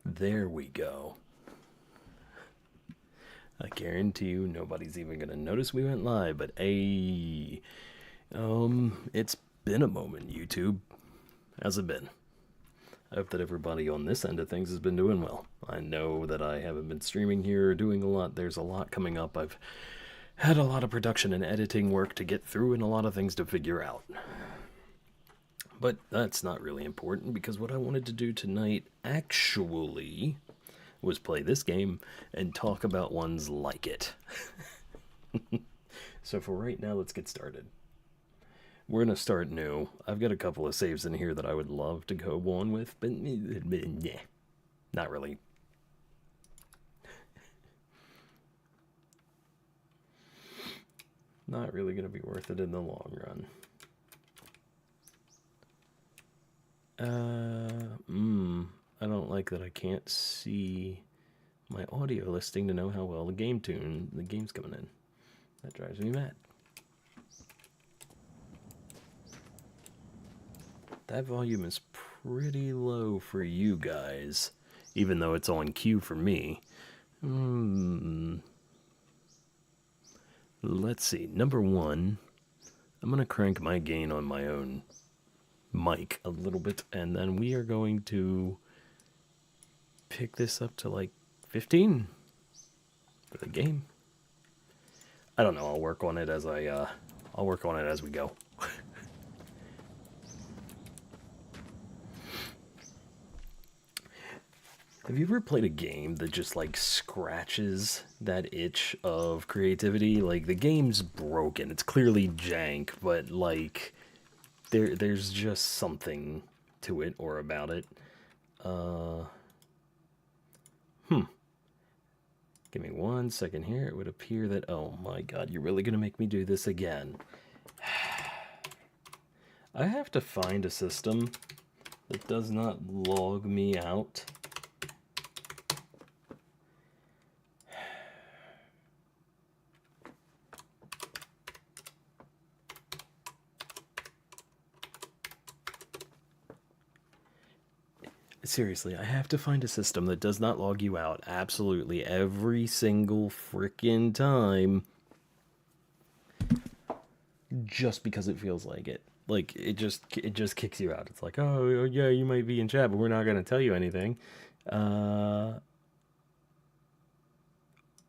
There we go. I guarantee you nobody's even gonna notice we went live, but it's been a moment, YouTube. How's it been? I hope that everybody on this end of things has been doing well. I know that I haven't been streaming here or doing a lot. There's a lot coming up. I've had a lot of production and editing work to get through and a lot of things to figure out. But that's not really important because what I wanted to do tonight actually was play this game and talk about ones like it. So for right now, let's get started. We're going to start new. I've got a couple of saves in here that I would love to go on with, but yeah, not really. Not really going to be worth it in the long run. I don't like that I can't see my audio listing to know how well the game's coming in. That drives me mad. That volume is pretty low for you guys, even though it's on cue for me. Let's see. Number one, I'm going to crank my gain on my own mic a little bit, and then we are going to pick this up to like 15 for the game. I don't know. I'll work on it as we go. Have you ever played a game that just like scratches that itch of creativity? Like the game's broken. It's clearly jank, but like there's just something to it or about it. Give me 1 second here. It would appear that, oh my god, you're really gonna make me do this again. I have to find a system that does not log me out. Seriously, I have to find a system that does not log you out absolutely every single freaking time just because it feels like it. Like it just kicks you out. It's like, oh yeah, you might be in chat, but we're not gonna tell you anything.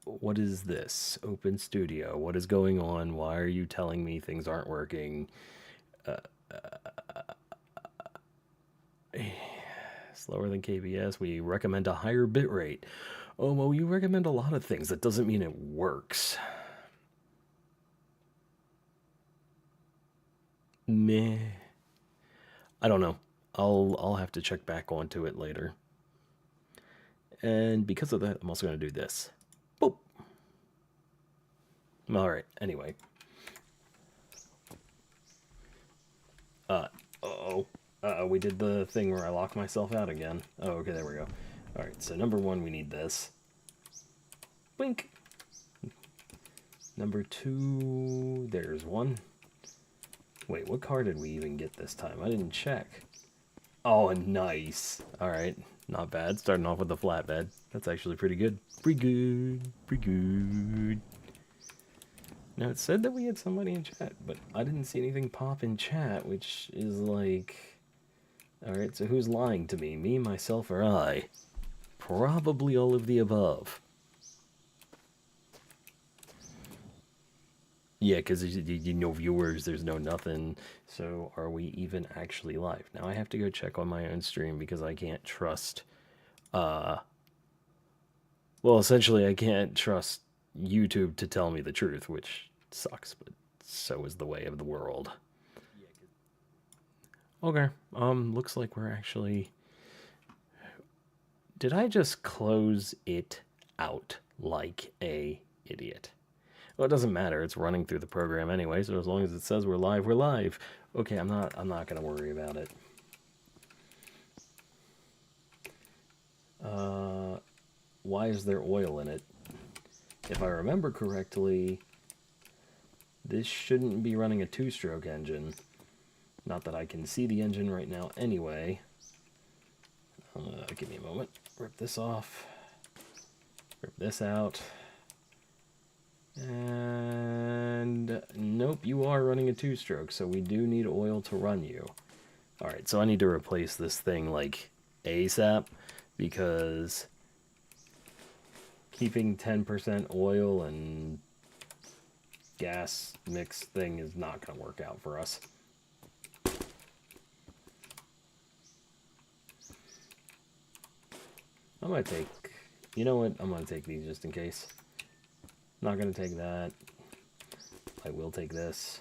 What is this? Open Studio. What is going on? Why are you telling me things aren't working? Slower than KBS. We recommend a higher bitrate. Oh, well, you recommend a lot of things. That doesn't mean it works. Meh. I don't know. I'll have to check back onto it later. And because of that, I'm also going to do this. Boop. All right. Anyway. We did the thing where I lock myself out again. Oh, okay, there we go. All right, so number one, we need this. Blink. Number two, there's one. Wait, what car did we even get this time? I didn't check. Oh, nice. All right, not bad. Starting off with the flatbed. That's actually pretty good. Pretty good. Pretty good. Now, it said that we had somebody in chat, but I didn't see anything pop in chat, which is like... Alright, so who's lying to me? Me, myself, or I? Probably all of the above. Yeah, because you know viewers, there's no nothing. So are we even actually live? Now I have to go check on my own stream because I can't trust... Well, essentially I can't trust YouTube to tell me the truth, which sucks, but so is the way of the world. Okay, looks like we're actually... Did I just close it out like a idiot? Well, it doesn't matter. It's running through the program anyway, so as long as it says we're live, we're live. Okay, I'm not gonna worry about it. Why is there oil in it? If I remember correctly, this shouldn't be running a two-stroke engine. Not that I can see the engine right now anyway. Give me a moment. Rip this off. Rip this out. And nope, you are running a 2-stroke, so we do need oil to run you. Alright, so I need to replace this thing like ASAP, because keeping 10% oil and gas mix thing is not going to work out for us. I might take, you know what, I'm going to take these just in case. Not going to take that. I will take this.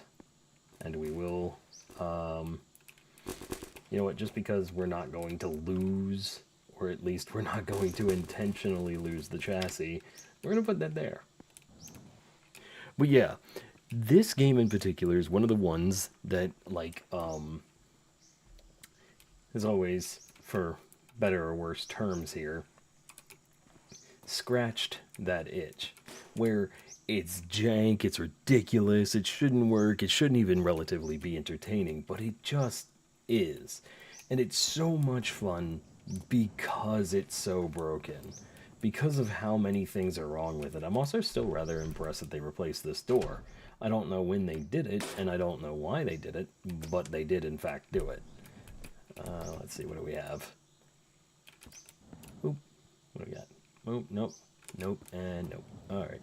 And we will, you know what, just because we're not going to lose, or at least we're not going to intentionally lose the chassis, we're going to put that there. But yeah, this game in particular is one of the ones that, like, as always, for better or worse terms here, scratched that itch, where it's jank, it's ridiculous, it shouldn't work, it shouldn't even relatively be entertaining, but it just is. And it's so much fun because it's so broken, because of how many things are wrong with it. I'm also still rather impressed that they replaced this door. I don't know when they did it, and I don't know why they did it, but they did in fact do it. Let's see, what do we have? Oop, what do we got? Oh, nope, nope, and nope. Alright.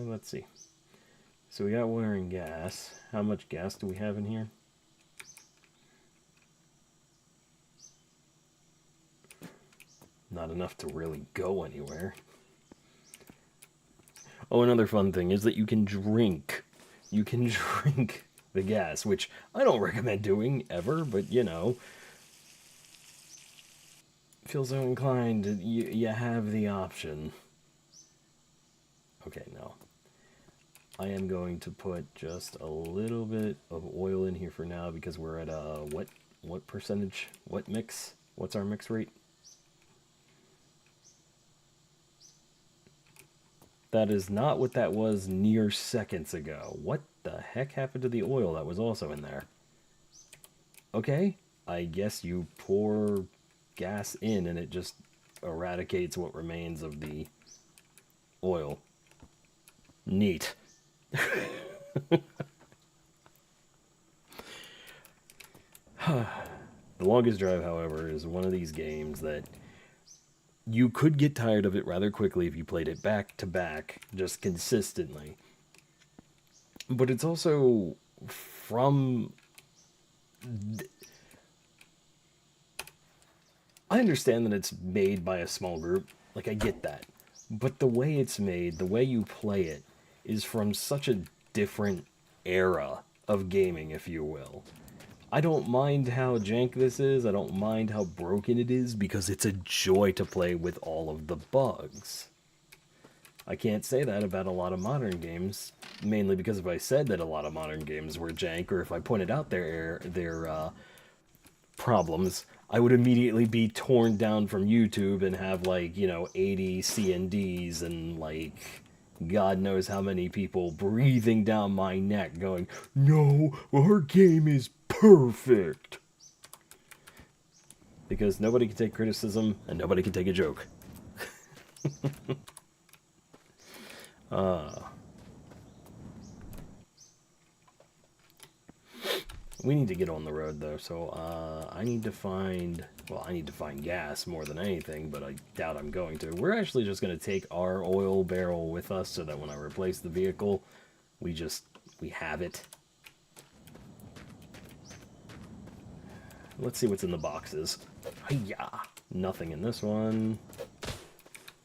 Let's see. So we got water and gas. How much gas do we have in here? Not enough to really go anywhere. Oh, another fun thing is that you can drink. You can drink the gas, which I don't recommend doing ever, but you know, feel so inclined, you have the option. Okay, no. I am going to put just a little bit of oil in here for now, because we're at a, what percentage? What mix? What's our mix rate? That is not what that was near seconds ago. What the heck happened to the oil that was also in there? Okay, I guess you pour gas in and it just eradicates what remains of the oil. Neat. The Longest Drive, however, is one of these games that you could get tired of it rather quickly if you played it back to back, just consistently. But it's also from... I understand that it's made by a small group. Like, I get that. But the way it's made, the way you play it, is from such a different era of gaming, if you will. I don't mind how jank this is, I don't mind how broken it is, because it's a joy to play with all of the bugs. I can't say that about a lot of modern games, mainly because if I said that a lot of modern games were jank, or if I pointed out their problems, I would immediately be torn down from YouTube and have, like, you know, 80 CNDs and, like, God knows how many people breathing down my neck going, no, our game is perfect. Because nobody can take criticism and nobody can take a joke. We need to get on the road though, so I need to find, well, I need to find gas more than anything, but I doubt I'm going to. We're actually just going to take our oil barrel with us so that when I replace the vehicle, we have it. Let's see what's in the boxes. Hiya! Nothing in this one,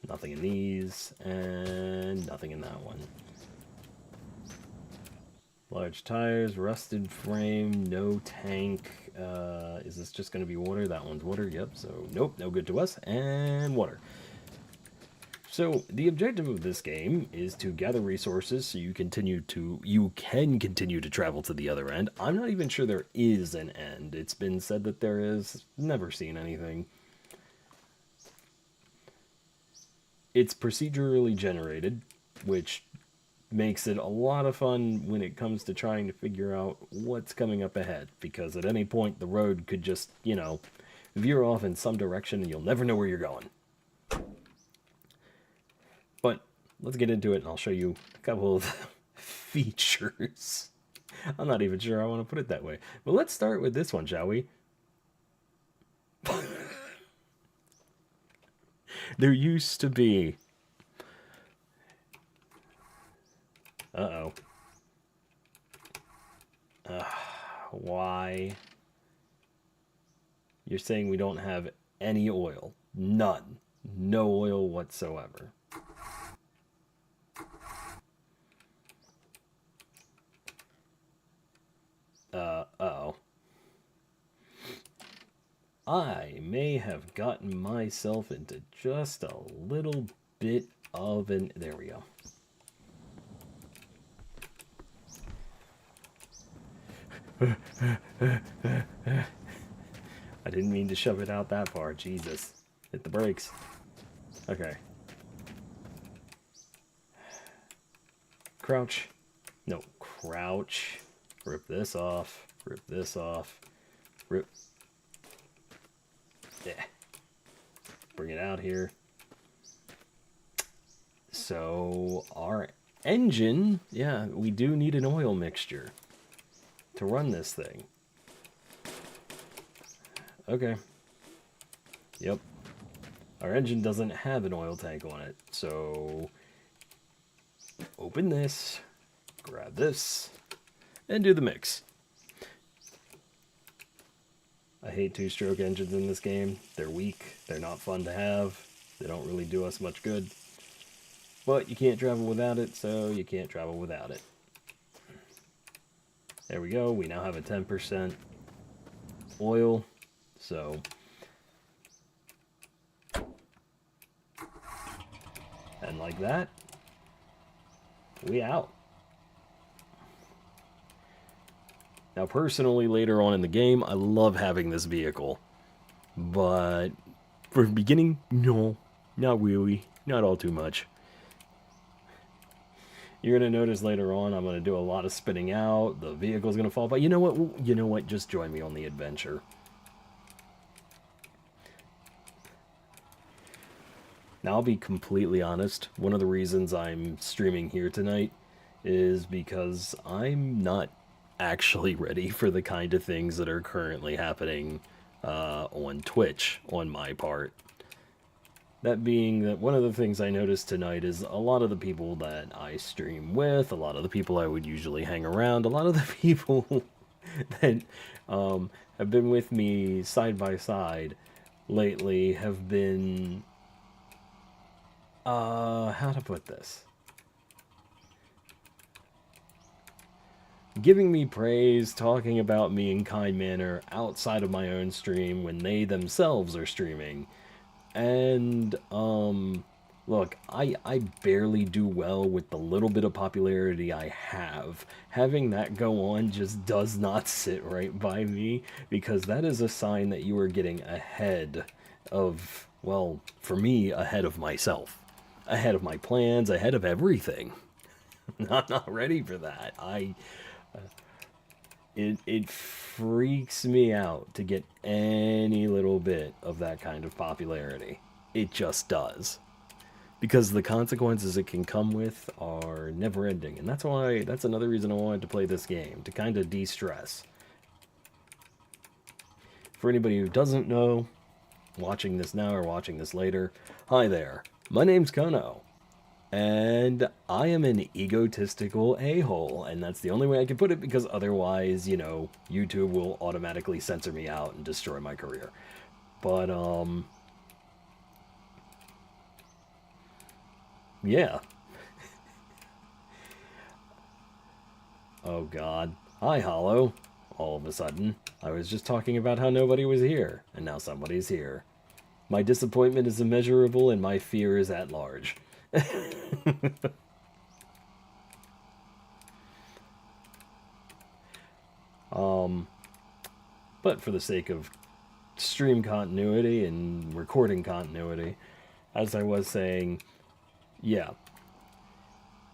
nothing in these, and nothing in that one. Large tires, rusted frame, no tank. Is this just going to be water? That one's water, yep. So, nope, no good to us. And water. So, the objective of this game is to gather resources so you can continue to travel to the other end. I'm not even sure there is an end. It's been said that there is. Never seen anything. It's procedurally generated, which makes it a lot of fun when it comes to trying to figure out what's coming up ahead, because at any point the road could just, you know, veer off in some direction and you'll never know where you're going. But let's get into it and I'll show you a couple of features. I'm not even sure I want to put it that way. But let's start with this one, shall we? There used to be... Uh-oh. Why? You're saying we don't have any oil. None. No oil whatsoever. Uh-oh. I may have gotten myself into just a little bit of an... There we go. I didn't mean to shove it out that far. Jesus. Hit the brakes. Okay. Crouch. No, crouch. Rip this off. Rip this off. Rip. Yeah. Bring it out here. So, our engine, yeah, we do need an oil mixture to run this thing. Okay. Yep. Our engine doesn't have an oil tank on it, so open this, grab this, and do the mix. I hate two-stroke engines in this game. They're weak, they're not fun to have, they don't really do us much good. But you can't travel without it, so you can't travel without it. There we go, we now have a 10% oil, so... And like that, we out. Now, personally, later on in the game, I love having this vehicle. But for the beginning, no, not really. Not all too much. You're going to notice later on, I'm going to do a lot of spinning out. The vehicle's going to fall. But you know what? You know what? Just join me on the adventure. Now, I'll be completely honest. One of the reasons I'm streaming here tonight is because I'm not actually ready for the kind of things that are currently happening on Twitch on my part. That being that one of the things I noticed tonight is a lot of the people that I stream with, a lot of the people I would usually hang around, a lot of the people that have been with me side by side lately have been... how to put this? Giving me praise, talking about me in kind manner outside of my own stream when they themselves are streaming. And, look, I barely do well with the little bit of popularity I have. Having that go on just does not sit right by me, because that is a sign that you are getting ahead of, well, for me, ahead of myself. Ahead of my plans, ahead of everything. I'm not ready for that. It freaks me out to get any little bit of that kind of popularity. It just does. Because the consequences it can come with are never ending. And that's another reason I wanted to play this game, to kind of de-stress. For anybody who doesn't know, watching this now or watching this later, hi there. My name's Kono, and I am an egotistical a-hole, and that's the only way I can put it, because otherwise, you know, YouTube will automatically censor me out and destroy my career. But, yeah. Oh god. Hi, Hollow. All of a sudden, I was just talking about how nobody was here, and now somebody's here. My disappointment is immeasurable, and my fear is at large. But for the sake of stream continuity and recording continuity, as I was saying, yeah.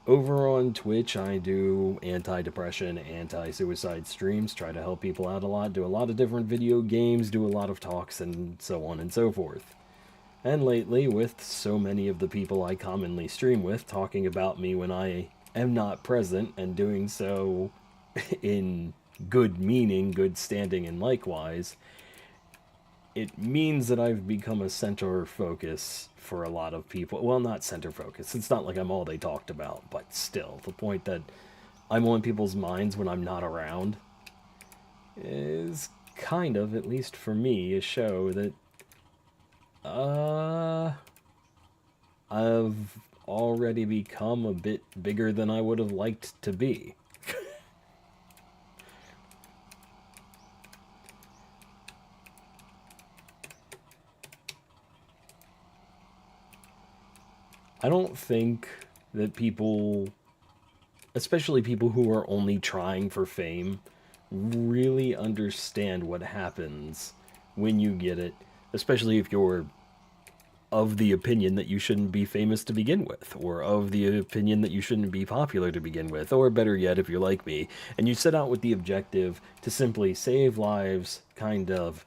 Over on Twitch, I do anti-depression, anti-suicide streams, try to help people out a lot, do a lot of different video games, do a lot of talks, and so on and so forth. And lately, with so many of the people I commonly stream with talking about me when I am not present, and doing so in good meaning, good standing, and likewise, it means that I've become a center focus for a lot of people. Well, not center focus. It's not like I'm all they talked about, but still, the point that I'm on people's minds when I'm not around is kind of, at least for me, a show that I've already become a bit bigger than I would have liked to be. I don't think that people, especially people who are only trying for fame, really understand what happens when you get it, especially if you're of the opinion that you shouldn't be famous to begin with, or of the opinion that you shouldn't be popular to begin with, or better yet, if you're like me, and you set out with the objective to simply save lives, kind of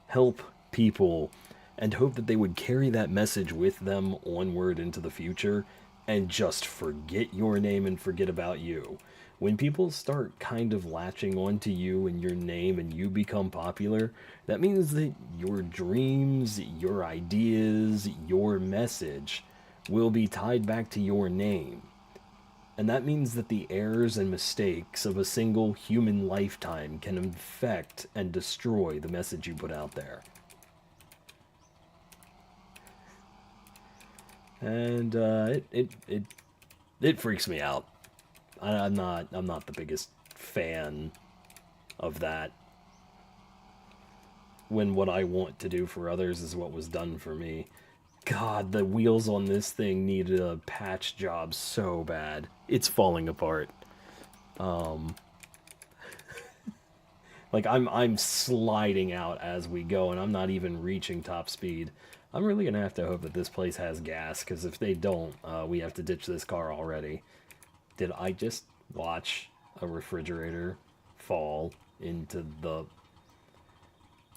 help people, and hope that they would carry that message with them onward into the future, and just forget your name and forget about you. When people start kind of latching onto you and your name and you become popular, that means that your dreams, your ideas, your message will be tied back to your name. And that means that the errors and mistakes of a single human lifetime can infect and destroy the message you put out there. And it freaks me out. I'm not the biggest fan of that. When what I want to do for others is what was done for me. God, the wheels on this thing needed a patch job so bad. It's falling apart. Like I'm sliding out as we go, and I'm not even reaching top speed. I'm really gonna have to hope that this place has gas, because if they don't, we have to ditch this car already. Did I just watch a refrigerator fall into the...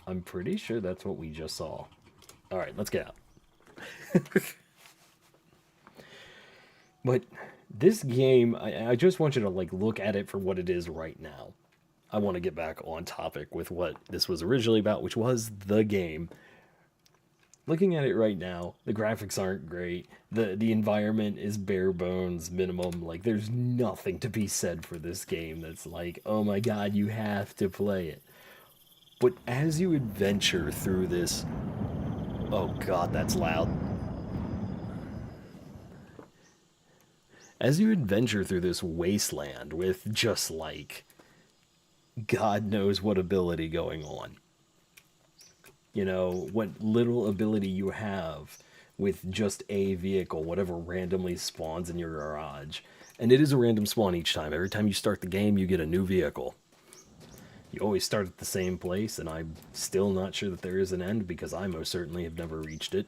I'm pretty sure that's what we just saw. Alright, let's get out. But this game, I just want you to like look at it for what it is right now. I want to get back on topic with what this was originally about, which was the game. Looking at it right now, the graphics aren't great. The environment is bare bones minimum. Like, there's nothing to be said for this game that's like, oh my god, you have to play it. But as you adventure through this... Oh god, that's loud. As you adventure through this wasteland with just like God knows what ability going on, you know, what little ability you have with just a vehicle, whatever randomly spawns in your garage. And it is a random spawn each time. Every time you start the game, you get a new vehicle. You always start at the same place, and I'm still not sure that there is an end, because I most certainly have never reached it.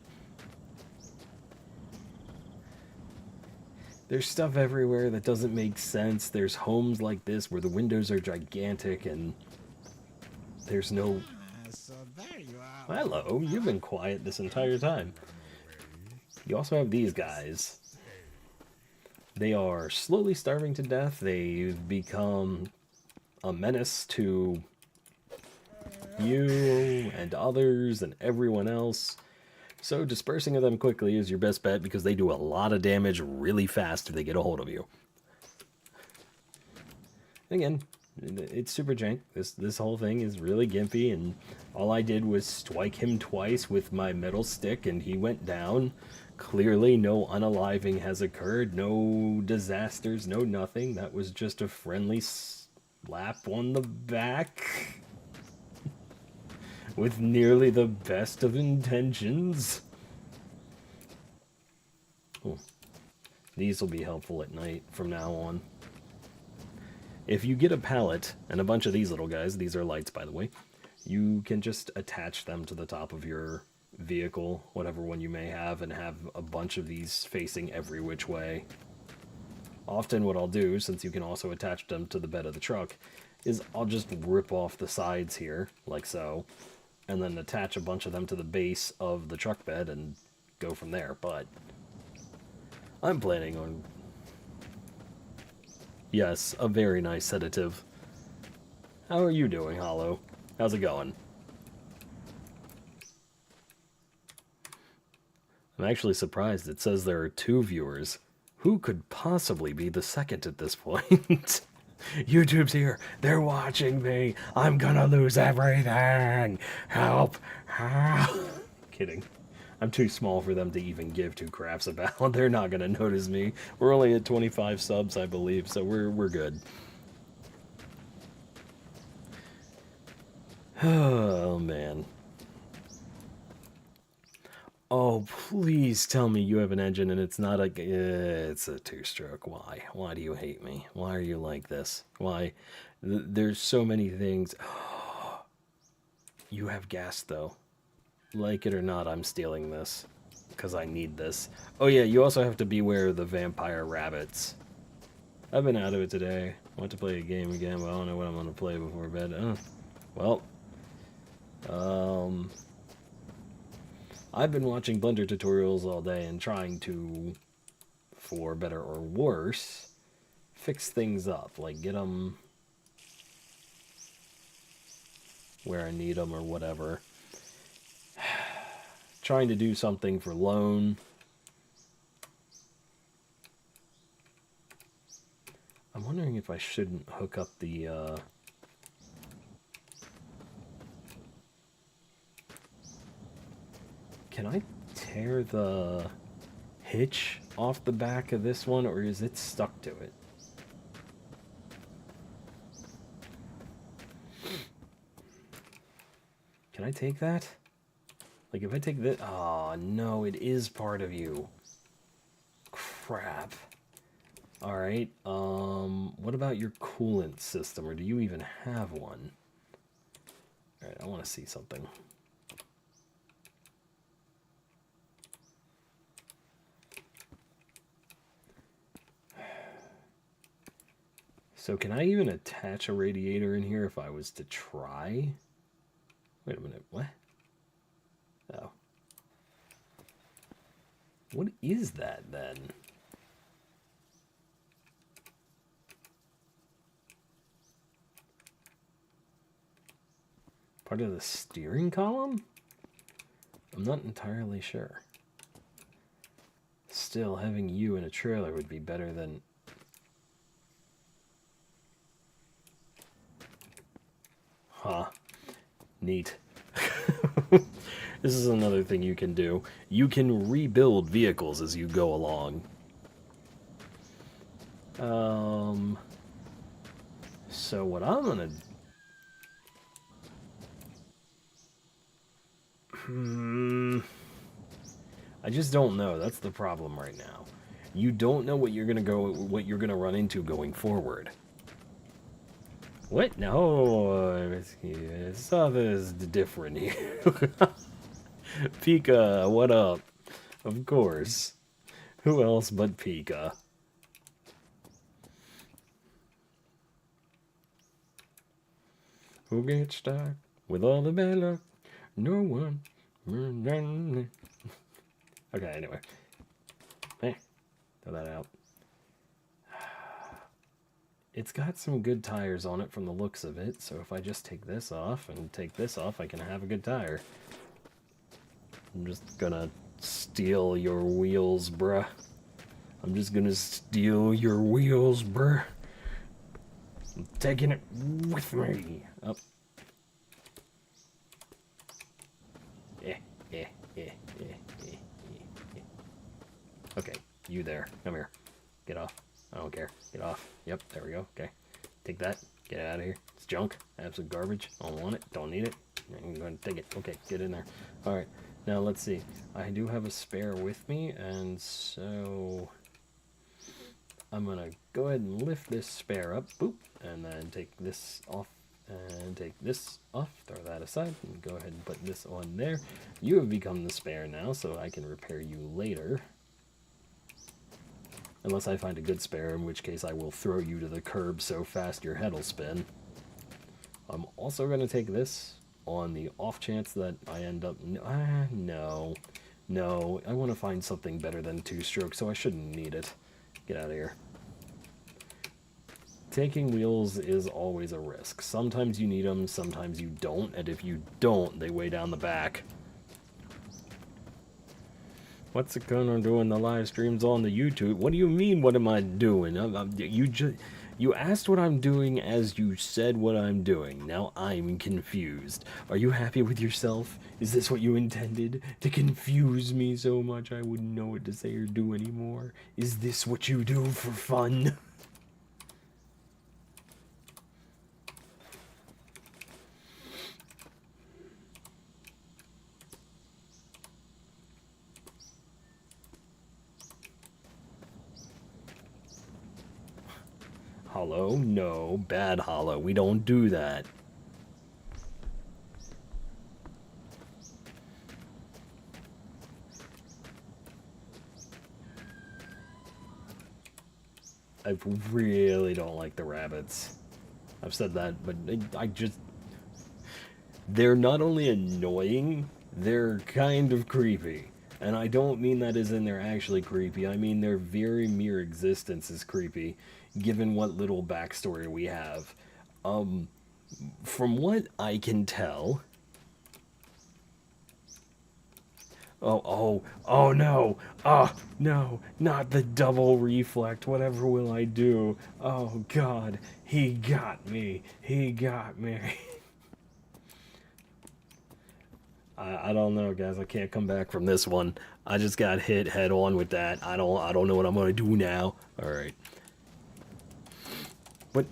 There's stuff everywhere that doesn't make sense. There's homes like this where the windows are gigantic and there's no... Hello, you've been quiet this entire time. You also have these guys. They are slowly starving to death. They've become a menace to you and others and everyone else. So dispersing of them quickly is your best bet, because they do a lot of damage really fast if they get a hold of you. Again, it's super jank. This whole thing is really gimpy, and all I did was strike him twice with my metal stick and he went down. Clearly no unaliving has occurred, no disasters, no nothing. That was just a friendly slap on the back. With nearly the best of intentions. Oh. These will be helpful at night from now on. If you get a pallet and a bunch of these little guys, these are lights by the way, you can just attach them to the top of your vehicle, whatever one you may have, and have a bunch of these facing every which way. Often what I'll do, since you can also attach them to the bed of the truck, is I'll just rip off the sides here, like so, and then attach a bunch of them to the base of the truck bed and go from there. But I'm planning on... Yes, a very nice sedative. How are you doing, Hollow? How's it going? I'm actually surprised it says there are 2 viewers. Who could possibly be the second at this point? YouTube's here. They're watching me. I'm gonna lose everything. Help. Help. Kidding. I'm too small for them to even give 2 craps about. They're not gonna notice me. We're only at 25 subs, I believe, so we're good. Oh, man. Oh, please tell me you have an engine and it's not a... it's a 2-stroke. Why? Why do you hate me? Why are you like this? Why? There's so many things. You have gas, though. Like it or not, I'm stealing this. Because I need this. Oh yeah, you also have to beware of the vampire rabbits. I've been out of it today. I want to play a game again, but I don't know what I'm going to play before bed. Well... I've been watching Blender tutorials all day and trying to, for better or worse, fix things up. Like, get them where I need them or whatever. Trying to do something for Lone. I'm wondering if I shouldn't hook up the, Can I tear the hitch off the back of this one, or is it stuck to it? Can I take that? Like, if I take this... Oh, no, it is part of you. Crap. Alright, what about your coolant system, or do you even have one? Alright, I want to see something. So can I even attach a radiator in here if I was to try? Wait a minute, what? Oh. What is that then? Part of the steering column? I'm not entirely sure. Still, having you in a trailer would be better than... Huh. Neat. This is another thing you can do. You can rebuild vehicles as you go along. So what I'm gonna... I just don't know. That's the problem right now. You don't know what you're gonna run into going forward. What? No, stuff is different here. Pika, what up? Of course. Who else but Pika? Who gets stuck with all the bad luck? No one. Okay, anyway. Throw that out. It's got some good tires on it from the looks of it, so if I just take this off and take this off, I can have a good tire. I'm just gonna steal your wheels, bruh. I'm just gonna steal your wheels, bruh. I'm taking it with me. Up. Okay, you there. Come here. Get off. I don't care. Get off. Yep, there we go. Okay. Take that. Get it out of here. It's junk. Absolute garbage. I don't want it. Don't need it. I'm going to take it. Okay, get in there. Alright, now let's see. I do have a spare with me, and so... I'm going to go ahead and lift this spare up. Boop. And then take this off. And take this off. Throw that aside. And go ahead and put this on there. You have become the spare now, so I can repair you later. Unless I find a good spare, in which case I will throw you to the curb so fast your head'll spin. I'm also going to take this on the off chance that I end up... no. No, I want to find something better than two-stroke, so I shouldn't need it. Get out of here. Taking wheels is always a risk. Sometimes you need them, sometimes you don't, and if you don't, they weigh down the back. What's it gonna do in the live streams on the YouTube? What do you mean, what am I doing? You asked what I'm doing as you said what I'm doing. Now I'm confused. Are you happy with yourself? Is this what you intended? To confuse me so much I wouldn't know what to say or do anymore? Is this what you do for fun? Hollow? No, bad hollow. We don't do that. I really don't like the rabbits. I've said that, but I just... They're not only annoying, they're kind of creepy. And I don't mean that as in they're actually creepy. I mean their very mere existence is creepy, given what little backstory we have. From what I can tell... Oh no! Oh no! Not the double reflect. Whatever will I do? Oh God! He got me. He got me. I don't know, guys. I can't come back from this one. I just got hit head on with that. I don't know what I'm gonna do now. All right. But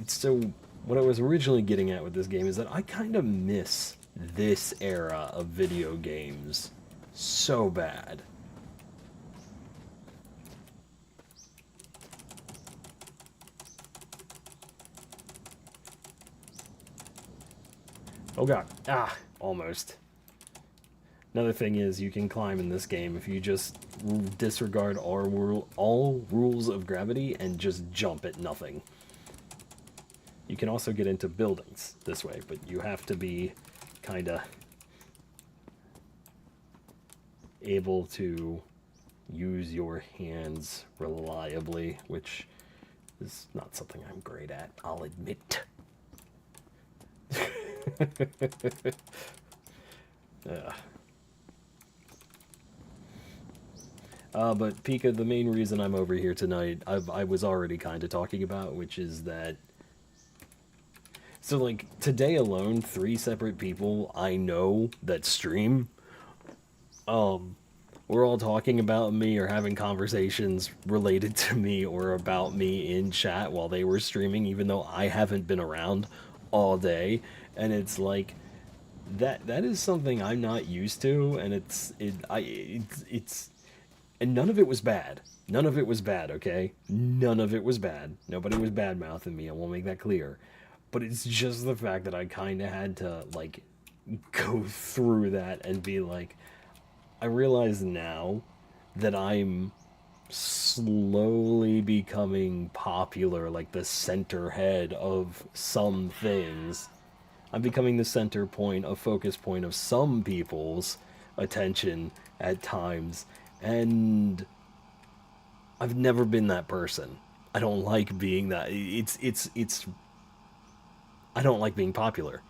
so what I was originally getting at with this game is that I kind of miss this era of video games so bad. Oh God. Ah, almost. Another thing is you can climb in this game if you just disregard all rules of gravity and just jump at nothing. You can also get into buildings this way, but you have to be kind of able to use your hands reliably, which is not something I'm great at, I'll admit. But Pika, the main reason I'm over here tonight, I was already kind of talking about, which is that... So, like, today alone, 3 separate people I know that stream, we're all talking about me or having conversations related to me or about me in chat while they were streaming, even though I haven't been around all day. And it's like, that is something I'm not used to, and it's and none of it was bad. None of it was bad, okay? None of it was bad. Nobody was bad-mouthing me, I won't make that clear. But it's just the fact that I kind of had to, like, go through that and be like, I realize now that I'm slowly becoming popular, like the center head of some things. I'm becoming the center point, a focus point of some people's attention at times, and I've never been that person. I don't like being that. I don't like being popular.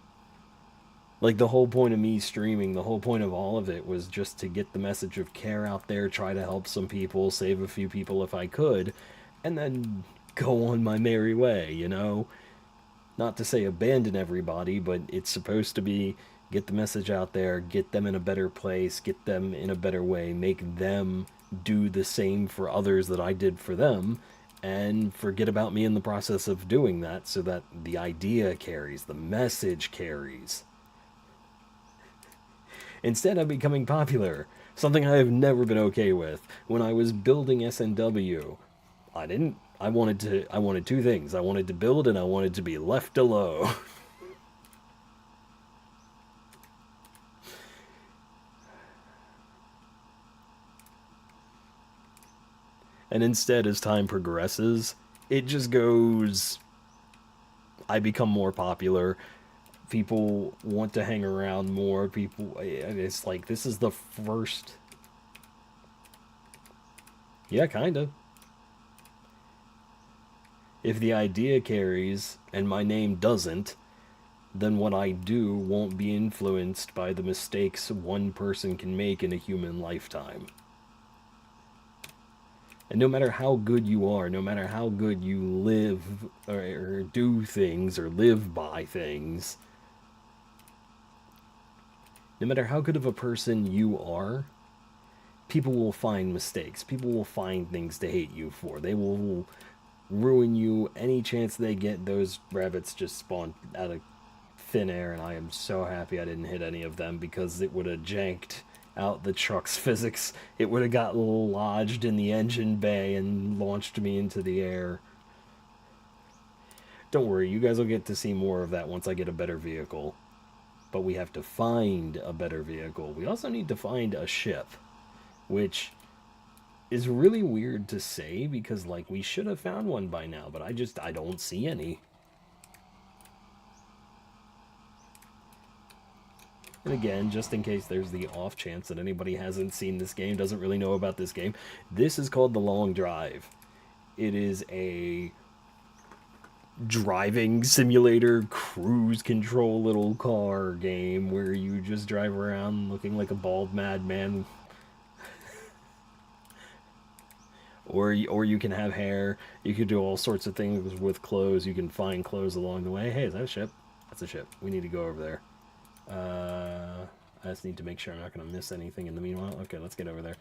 Like, the whole point of me streaming, the whole point of all of it was just to get the message of care out there, try to help some people, save a few people if I could, and then go on my merry way, you know? Not to say abandon everybody, but it's supposed to be get the message out there, get them in a better place, get them in a better way, make them do the same for others that I did for them, and forget about me in the process of doing that so that the idea carries, the message carries. Instead, I'm becoming popular, something I have never been okay with. When I was building SNW, I wanted 2 things. I wanted to build and I wanted to be left alone. And instead, as time progresses, it just goes. I become more popular. People want to hang around more. People. It's like, this is the first. Yeah, kind of. If the idea carries and my name doesn't, then what I do won't be influenced by the mistakes one person can make in a human lifetime. And no matter how good you are, no matter how good you live or do things or live by things, no matter how good of a person you are, people will find mistakes. People will find things to hate you for. They will ruin you any chance they get. Those rabbits just spawn out of thin air, and I am so happy I didn't hit any of them because it would have janked out the truck's physics. It would have got lodged in the engine bay and launched me into the air. Don't worry, you guys will get to see more of that once I get a better vehicle. But we have to find a better vehicle. We also need to find a ship, which is really weird to say because, like, we should have found one by now, but I don't see any. And again, just in case there's the off chance that anybody hasn't seen this game, doesn't really know about this game, this is called The Long Drive. It is a driving simulator, cruise control little car game where you just drive around looking like a bald madman. Or you can have hair. You can do all sorts of things with clothes. You can find clothes along the way. Hey, is that a ship? That's a ship. We need to go over there. I just need to make sure I'm not going to miss anything in the meanwhile. Okay, let's get over there.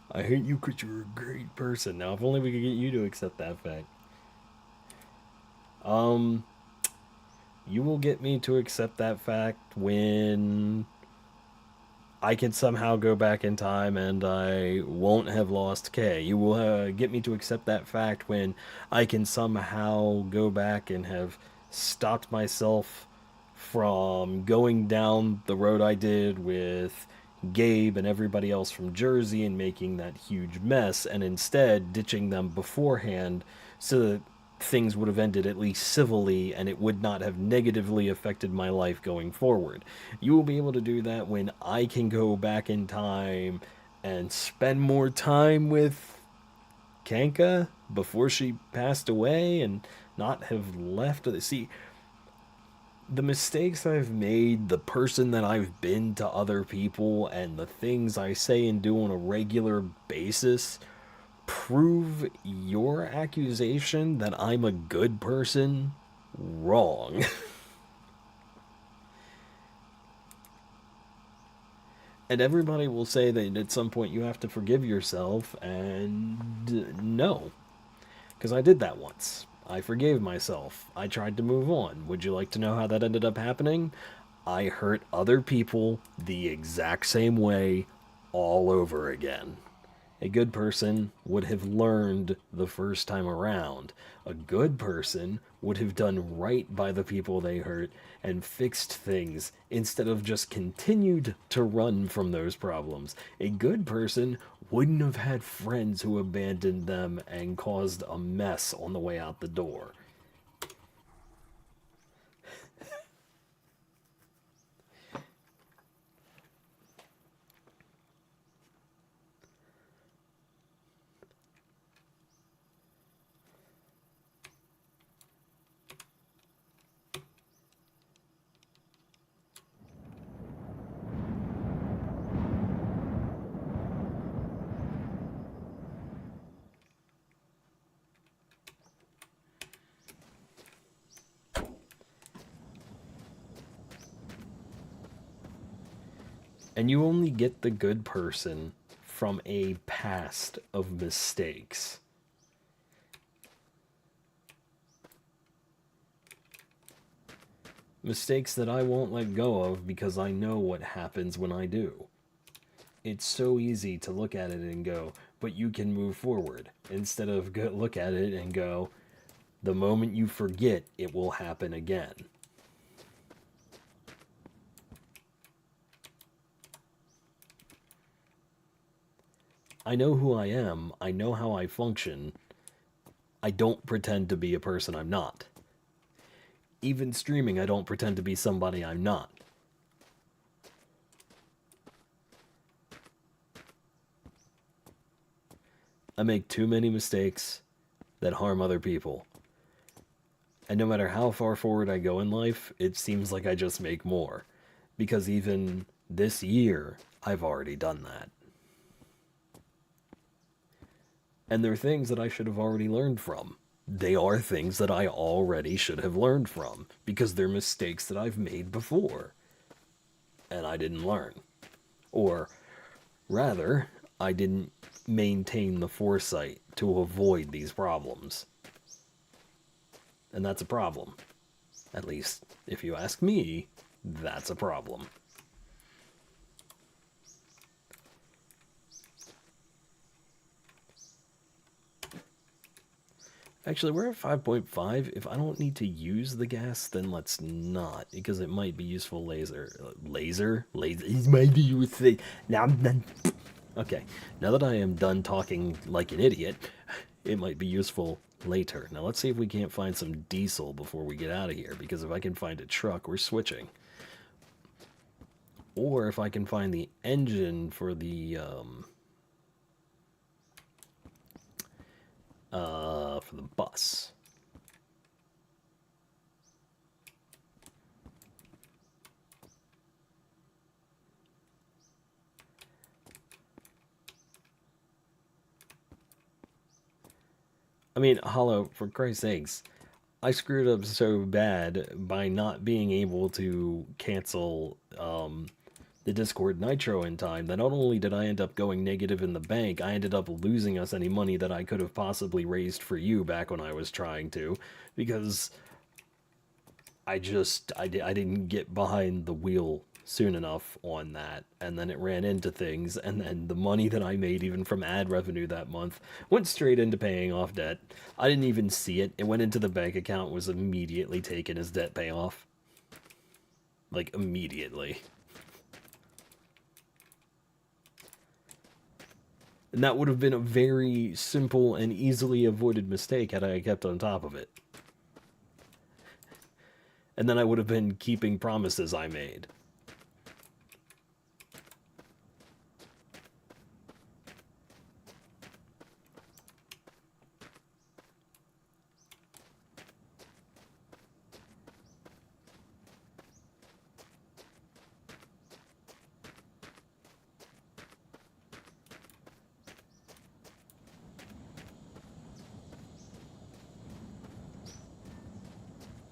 I hate you because you're a great person. Now, if only we could get you to accept that fact. You will get me to accept that fact when I can somehow go back in time and I won't have lost Kay. You will get me to accept that fact when I can somehow go back and have stopped myself from going down the road I did with Gabe and everybody else from Jersey and making that huge mess, and instead ditching them beforehand so that things would have ended at least civilly and it would not have negatively affected my life going forward. You will be able to do that when I can go back in time and spend more time with Kanka before she passed away and not have left. See, the mistakes I've made, the person that I've been to other people, and the things I say and do on a regular basis prove your accusation that I'm a good person wrong. And everybody will say that at some point you have to forgive yourself, and no. Because I did that once. I forgave myself. I tried to move on. Would you like to know how that ended up happening? I hurt other people the exact same way all over again. A good person would have learned the first time around. A good person would have done right by the people they hurt and fixed things instead of just continued to run from those problems. A good person wouldn't have had friends who abandoned them and caused a mess on the way out the door. And you only get the good person from a past of mistakes. Mistakes that I won't let go of because I know what happens when I do. It's so easy to look at it and go, but you can move forward, instead of look at it and go, the moment you forget, it will happen again. I know who I am, I know how I function. I don't pretend to be a person I'm not. Even streaming, I don't pretend to be somebody I'm not. I make too many mistakes that harm other people. And no matter how far forward I go in life, it seems like I just make more. Because even this year, I've already done that. And they're things that I should have already learned from. They are things that I already should have learned from, because they're mistakes that I've made before. And I didn't learn. Or, rather, I didn't maintain the foresight to avoid these problems. And that's a problem. At least, if you ask me, that's a problem. Actually, we're at 5.5. If I don't need to use the gas, then let's not, because it might be useful laser. Laser? It might be useful. Now I'm done. Okay, now that I am done talking like an idiot, it might be useful later. Now let's see if we can't find some diesel before we get out of here, because if I can find a truck, we're switching. Or if I can find the engine for the bus. I mean, Hollow, for Christ's sakes, I screwed up so bad by not being able to cancel the Discord Nitro in time that not only did I end up going negative in the bank, I ended up losing us any money that I could have possibly raised for you back when I was trying to, because I didn't get behind the wheel soon enough on that, and then it ran into things, and then the money that I made even from ad revenue that month went straight into paying off debt. I didn't even see it. It went into the bank account, was immediately taken as debt payoff. Like, immediately. And that would have been a very simple and easily avoided mistake had I kept on top of it. And then I would have been keeping promises I made.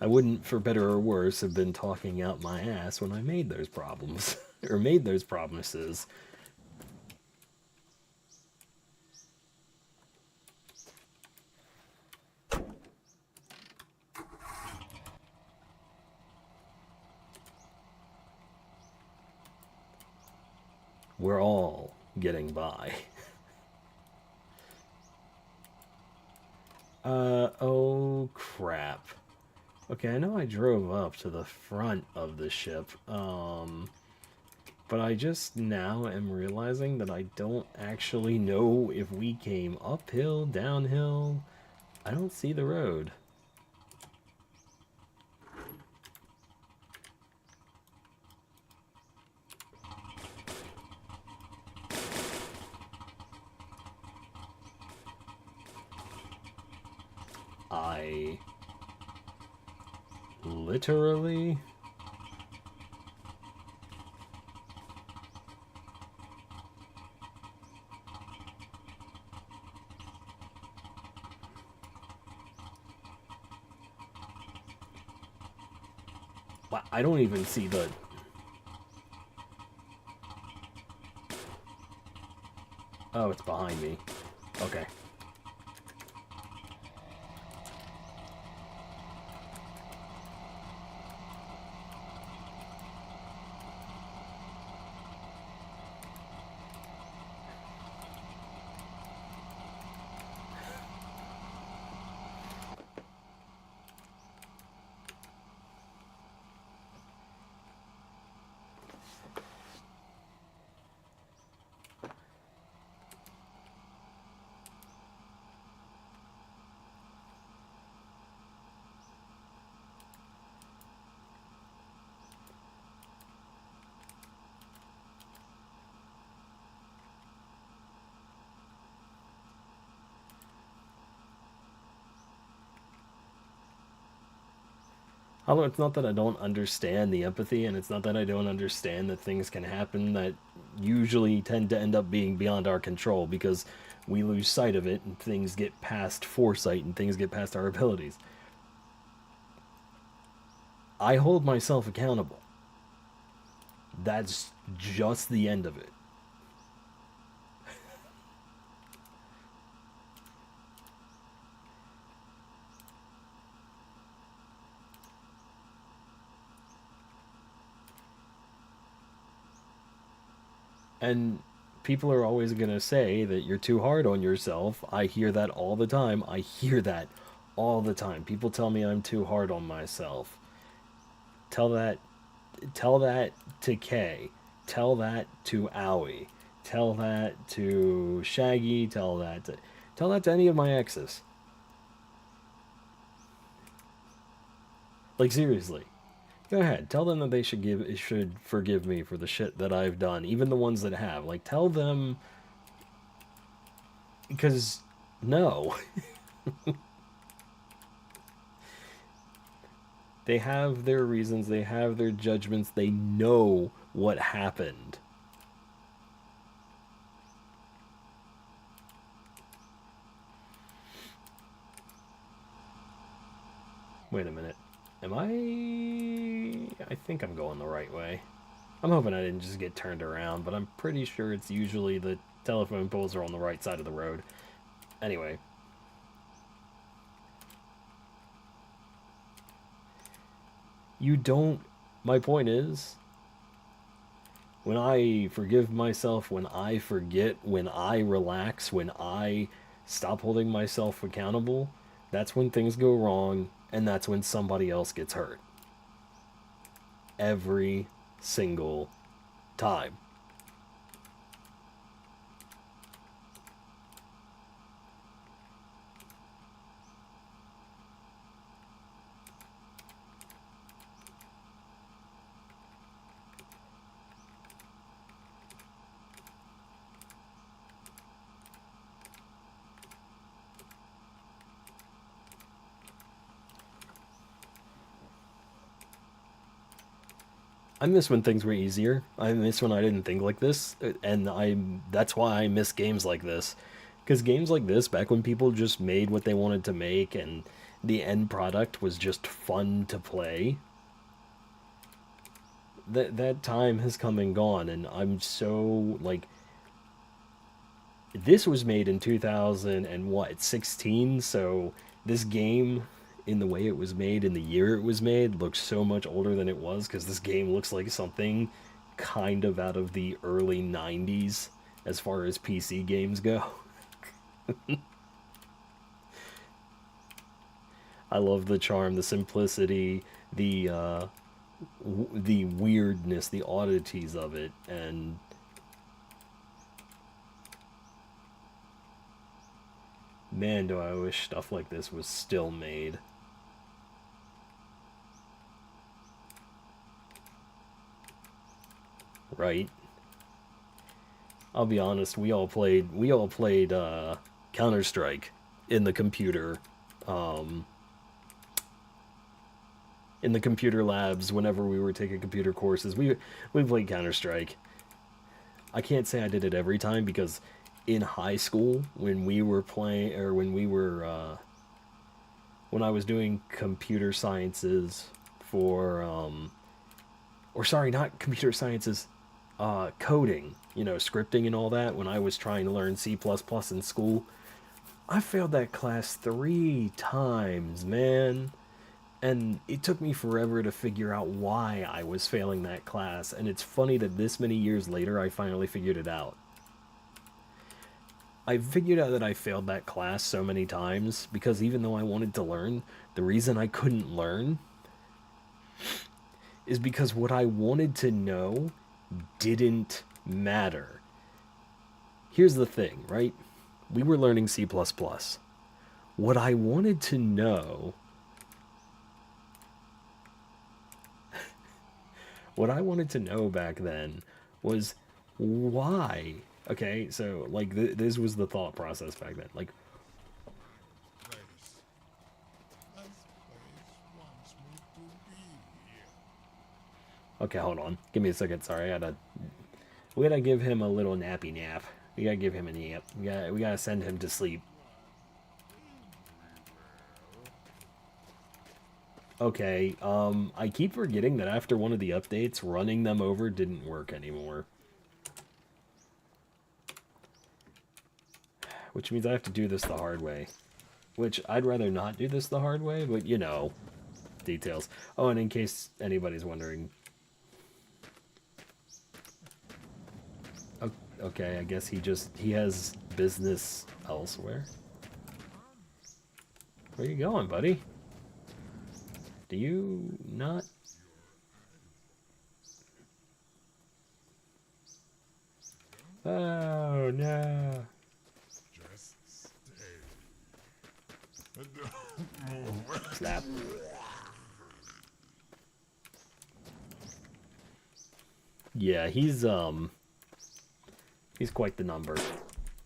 I wouldn't, for better or worse, have been talking out my ass when I made those problems, or made those promises. We're all getting by. Oh crap. Okay, I know I drove up to the front of the ship, but I just now am realizing that I don't actually know if we came uphill, downhill. I don't see the road. I literally I don't even see the Oh, it's behind me. Okay. Although it's not that I don't understand the empathy, and it's not that I don't understand that things can happen that usually tend to end up being beyond our control because we lose sight of it and things get past foresight and things get past our abilities. I hold myself accountable. That's just the end of it. And people are always going to say that you're too hard on yourself. I hear that all the time. I hear that all the time. People tell me I'm too hard on myself. Tell that tell that to Kay. Tell that to Owie. Tell that to Shaggy. Tell that to any of my exes. Like seriously. Go ahead. Tell them that they should forgive me for the shit that I've done, even the ones that have. Like tell them because no. They have their reasons, they have their judgments, they know what happened. Wait a minute. Am I think I'm going the right way. I'm hoping I didn't just get turned around, but I'm pretty sure it's usually the telephone poles are on the right side of the road. Anyway, you don't. My point is, when I forgive myself, when I forget, when I relax, when I stop holding myself accountable, that's when things go wrong, and that's when somebody else gets hurt. Every single time. I miss when things were easier. I miss when I didn't think like this, and I that's why I miss games like this. Cuz games like this back when people just made what they wanted to make and the end product was just fun to play. That time has come and gone and I'm so like this was made in 2000 and what 16, so this game in the way it was made in the year it was made looks so much older than it was because this game looks like something kind of out of the early 90s as far as PC games go. I love the charm, the simplicity, the weirdness, the oddities of it, and man, do I wish stuff like this was still made. Right? I'll be honest, we all played Counter Strike in the computer, um, in the computer labs whenever we were taking computer courses. We played Counter Strike. I can't say I did it every time because in high school when we were playing or when I was doing computer sciences for or sorry, not computer sciences, coding you know, scripting and all that, when I was trying to learn C++ in school, I failed that class 3 times, man. And it took me forever to figure out why I was failing that class, and it's funny that this many years later I finally figured it out. I figured out that I failed that class so many times because even though I wanted to learn, the reason I couldn't learn is because what I wanted to know didn't matter. Here's the thing, right? We were learning C++. What I wanted to know what I wanted to know back then was why. Okay, so like this was the thought process back then. Like, okay, hold on, give me a second. Sorry, we gotta give him a little nappy nap. We gotta give him a nap. We gotta send him to sleep. Okay, I keep forgetting that after one of the updates, running them over didn't work anymore. Which means I have to do this the hard way. Which, I'd rather not do this the hard way, but you know, details. Oh, and in case anybody's wondering... Okay, I guess he has business elsewhere. Where you going, buddy? Do you not... Oh, no. Snap. Yeah, he's quite the number.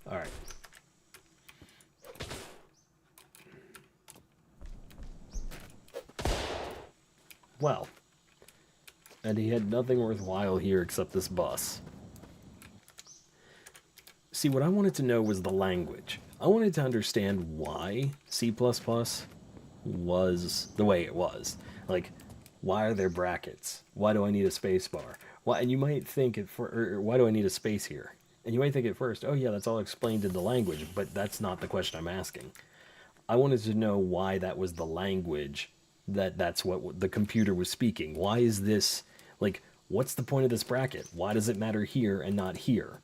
Alright. Well. And he had nothing worthwhile here except this bus. See, what I wanted to know was the language. I wanted to understand why C++ was the way it was. Like, why are there brackets? Why do I need a space bar? Why, and you might think why do I need a space here? And you might think at first, oh yeah, that's all explained in the language, but that's not the question I'm asking. I wanted to know why that was the language, that's what the computer was speaking. Why is this, like, what's the point of this bracket? Why does it matter here and not here?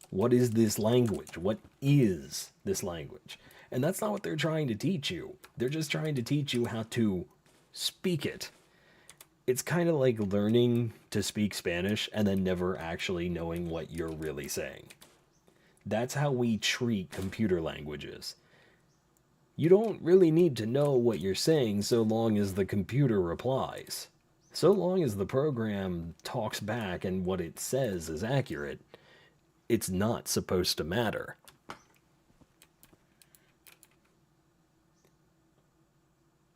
What is this language? What is this language? And that's not what they're trying to teach you. They're just trying to teach you how to speak it. It's kind of like learning to speak Spanish and then never actually knowing what you're really saying. That's how we treat computer languages. You don't really need to know what you're saying so long as the computer replies. So long as the program talks back and what it says is accurate, it's not supposed to matter.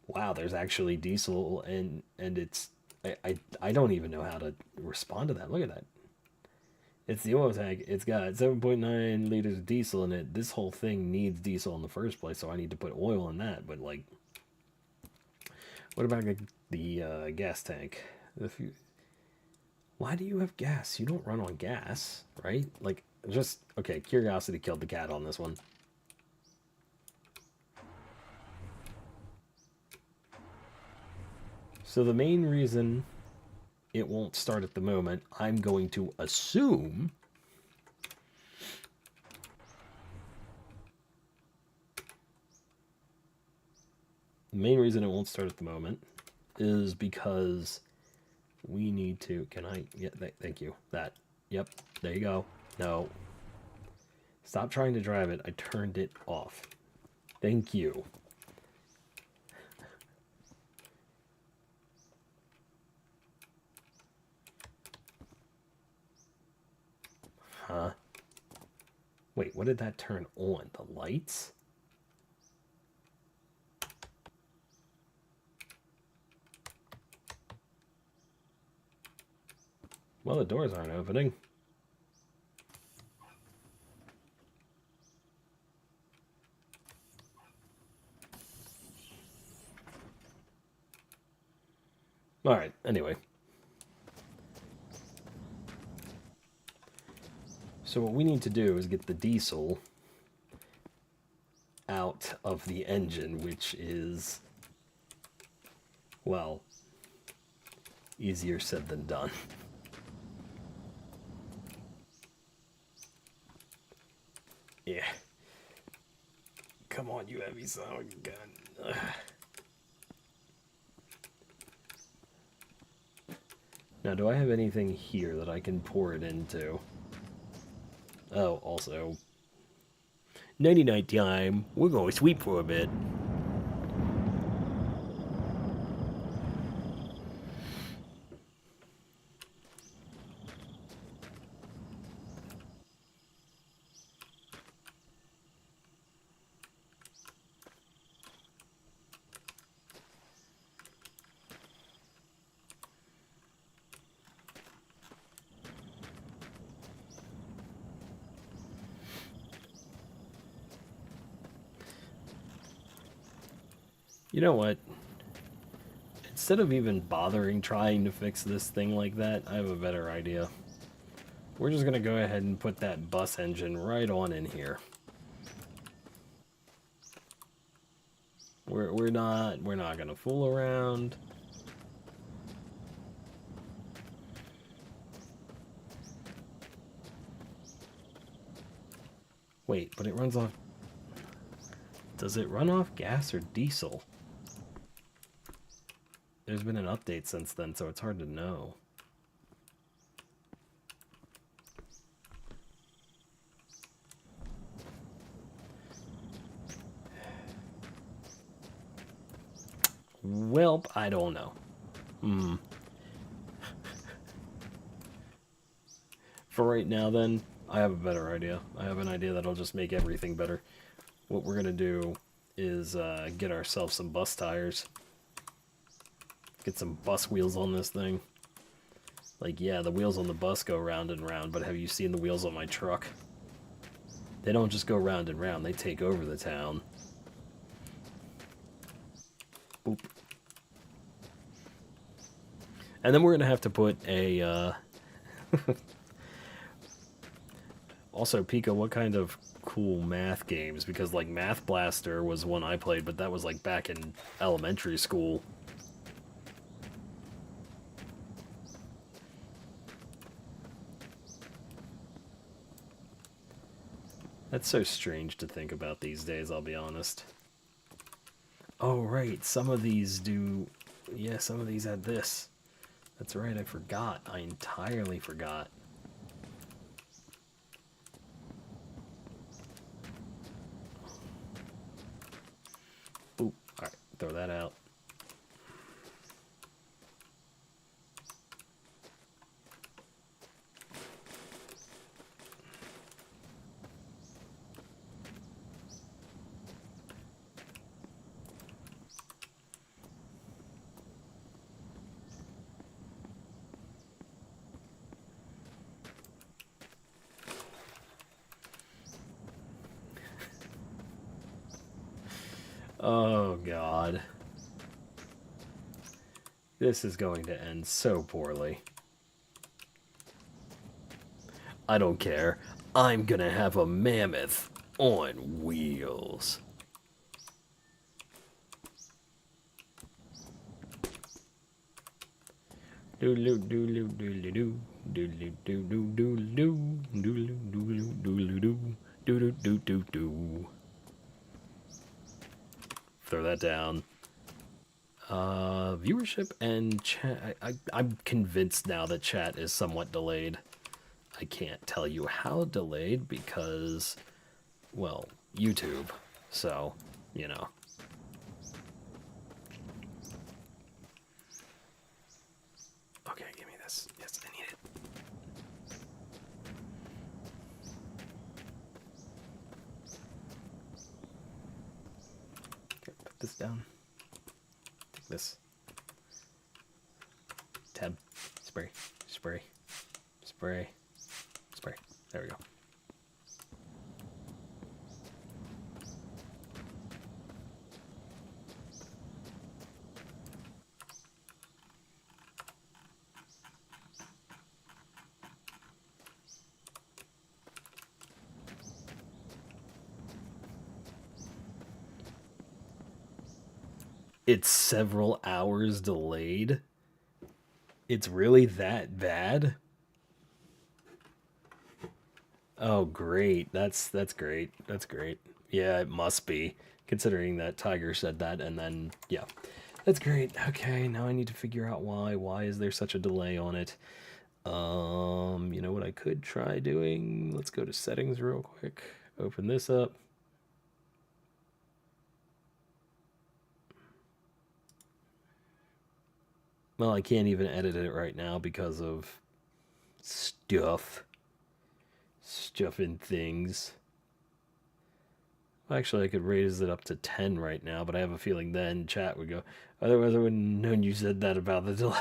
Wow, there's actually diesel and it's I don't even know how to respond to that. Look at that. It's the oil tank. It's got 7.9 liters of diesel in it. This whole thing needs diesel in the first place, so I need to put oil in that. But like, what about the gas tank? Why do you have gas? You don't run on gas, right? Like, just okay. Curiosity killed the cat on this one. So the main reason it won't start at the moment, I'm going to assume the main reason it won't start at the moment is because we need to, can I, yeah, thank you, that, yep, there you go, no, stop trying to drive it, I turned it off, thank you. Huh? Wait, what did that turn on? The lights? Well, the doors aren't opening. Alright, anyway. So what we need to do is get the diesel out of the engine, which is, well, easier said than done. Yeah. Come on, you heavy son of a gun. Now, do I have anything here that I can pour it into? Oh, also, nighty-night time. We're going to sweep for a bit. You know what? Instead of even bothering trying to fix this thing like that, I have a better idea. We're just gonna go ahead and put that bus engine right on in here. We're not gonna fool around. Wait, but it runs off. Does it run off gas or diesel? There's been an update since then, so it's hard to know. Welp, I don't know. For right now, then, I have a better idea. I have an idea that'll just make everything better. What we're gonna do is get ourselves some bus tires. Get some bus wheels on this thing. Like, yeah, the wheels on the bus go round and round, but have you seen the wheels on my truck? They don't just go round and round, they take over the town. Boop. And then we're gonna have to put a, Also, Pika, what kind of cool math games? Because, like, Math Blaster was one I played, but that was, like, back in elementary school. That's so strange to think about these days, I'll be honest. Oh, right, some of these do... Yeah, some of these had this. That's right, I forgot. I entirely forgot. Oop, alright, throw that out. Oh, God. This is going to end so poorly. I don't care. I'm gonna have a mammoth on wheels. Doodle doodle doodle doo doodle doodle doodle doodle doodle doodle doo doodle doo doo doo. Throw that down. Viewership and chat. I'm convinced now that chat is somewhat delayed. I can't tell you how delayed because, well, YouTube. So, you know. Okay, give me this. Yes, I need it. Okay, put this down. Take this. Tab. Spray. Spray. Spray. Spray. There we go. It's several hours delayed. It's really that bad? Oh, great. That's great. That's great. Yeah, it must be, considering that Tiger said that, and then, yeah. That's great. Okay, now I need to figure out why. Why is there such a delay on it? You know what I could try doing? Let's go to settings real quick. Open this up. Well, I can't even edit it right now because of stuff. Stuff and things. Actually, I could raise it up to 10 right now, but I have a feeling then chat would go, otherwise I wouldn't have known you said that about the delay.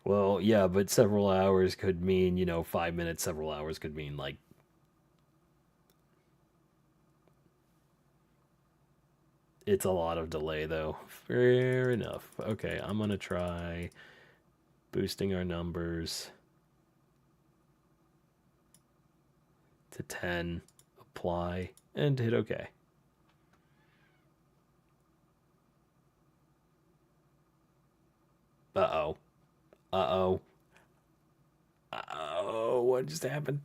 Well, yeah, but several hours could mean, 5 minutes, several hours could mean, like, it's a lot of delay, though. Fair enough. Okay, I'm gonna try boosting our numbers to 10, apply, and hit OK. Uh-oh. Uh-oh. Uh-oh, what just happened?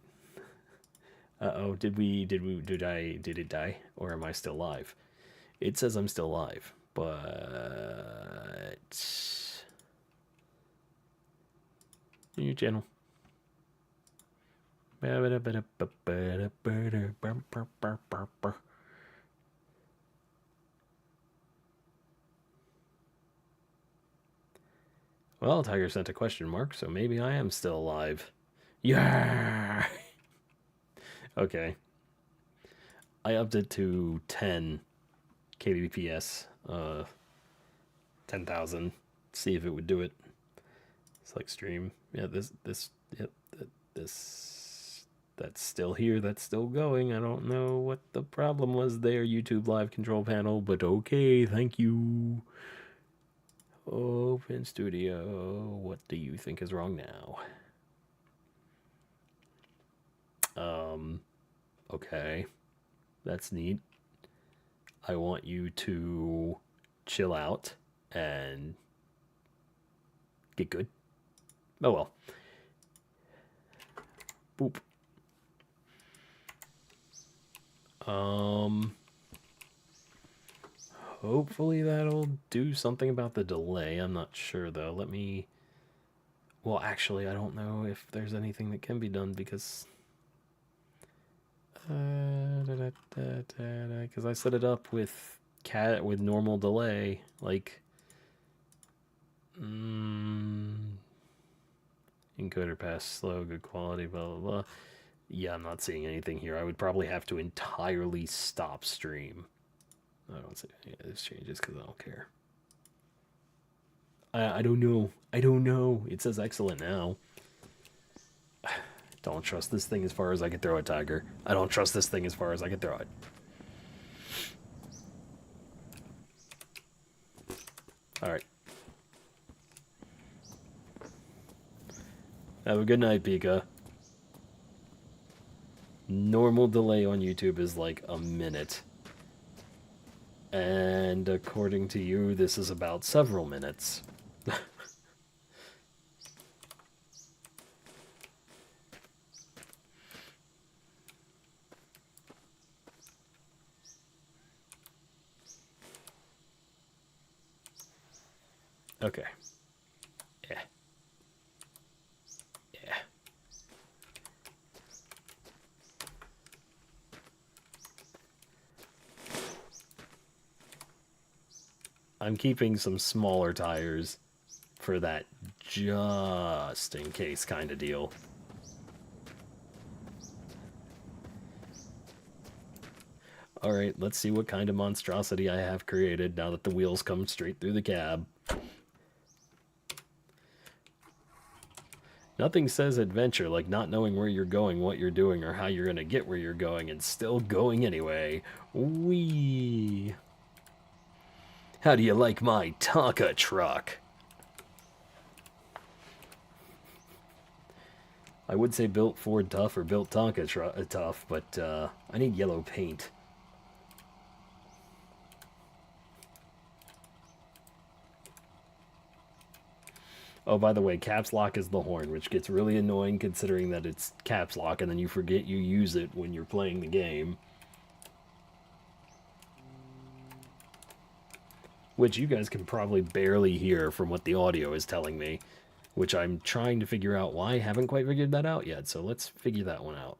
Uh-oh, did it die? Or am I still live? It says I'm still live, but... New channel. Well, Tiger sent a question mark, so maybe I am still alive. Yeah. Okay. I upped it to 10 kbps, 10,000. See if it would do it. Select stream. Yeah, yep, that's still here. That's still going. I don't know what the problem was there, YouTube Live control panel, but okay, thank you. Open Studio. What do you think is wrong now? Okay. That's neat. I want you to chill out and get good. Oh well. Boop. Hopefully that'll do something about the delay. I'm not sure though. Let me... Well, actually, I don't know if there's anything that can be done because... Because I set it up with normal delay, like... encoder pass slow, good quality, blah, blah, blah. Yeah, I'm not seeing anything here. I would probably have to entirely stop stream. I don't see any of this changes because I don't care. I don't know. I don't know. It says excellent now. Don't trust this thing as far as I can throw it, Tiger. I don't trust this thing as far as I can throw it. Alright. Have a good night, Pika. Normal delay on YouTube is like a minute. And according to you, this is about several minutes. Okay. Yeah. Yeah. I'm keeping some smaller tires for that just in case kind of deal. Alright, let's see what kind of monstrosity I have created now that the wheels come straight through the cab. Nothing says adventure like not knowing where you're going, what you're doing, or how you're going to get where you're going, and still going anyway. Whee! How do you like my Tonka truck? I would say built Ford tough or built Tonka tough, but I need yellow paint. Oh, by the way, caps lock is the horn, which gets really annoying considering that it's caps lock and then you forget you use it when you're playing the game. Which you guys can probably barely hear from what the audio is telling me, which I'm trying to figure out why I haven't quite figured that out yet, so let's figure that one out.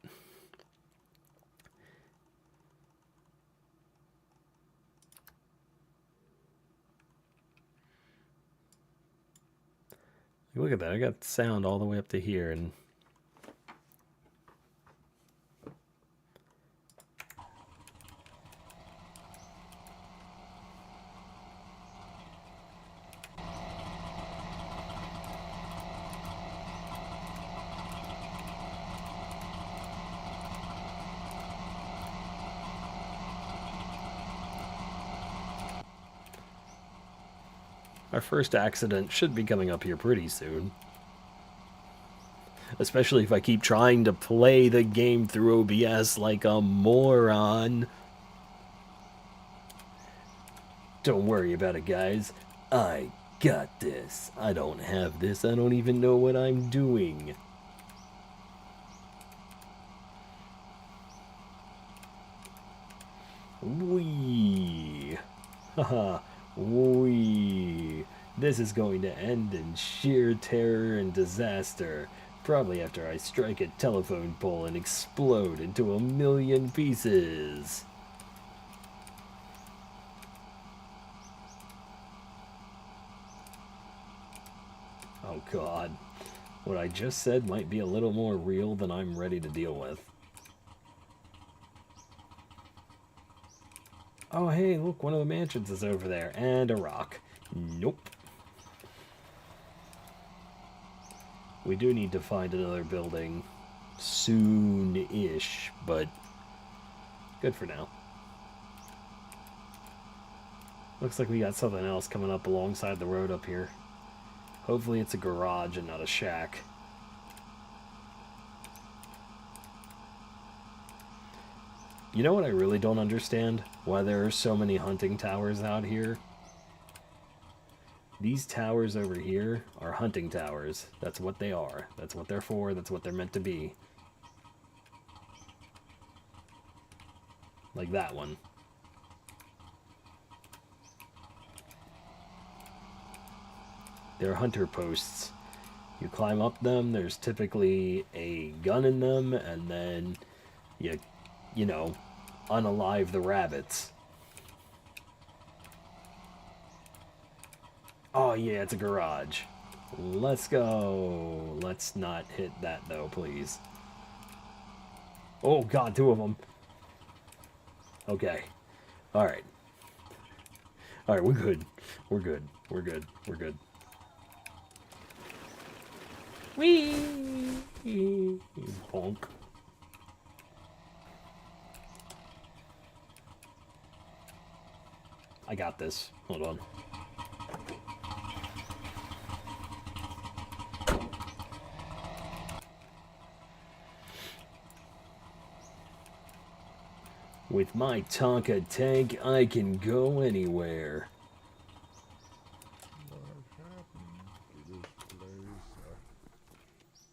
Look at that, I got sound all the way up to here, and our first accident should be coming up here pretty soon. Especially if I keep trying to play the game through OBS like a moron. Don't worry about it, guys. I got this. I don't have this. I don't even know what I'm doing. Wee. Haha. Wee. This is going to end in sheer terror and disaster. Probably after I strike a telephone pole and explode into a million pieces. Oh god. What I just said might be a little more real than I'm ready to deal with. Oh hey, look, one of the mansions is over there. And a rock. Nope. We do need to find another building soon-ish, but good for now. Looks like we got something else coming up alongside the road up here. Hopefully it's a garage and not a shack. You know what I really don't understand? Why there are so many hunting towers out here? These towers over here are hunting towers. That's what they are. That's what they're for. That's what they're meant to be. Like that one. They're hunter posts. You climb up them, there's typically a gun in them, and then you know, unalive the rabbits. Oh yeah, it's a garage. Let's go. Let's not hit that though, please. Oh god, two of them. Okay. Alright. Alright, we're good. We're good. We're good. We're good. Whee! Bonk. I got this. Hold on. With my Tonka tank, I can go anywhere. What happened to this place?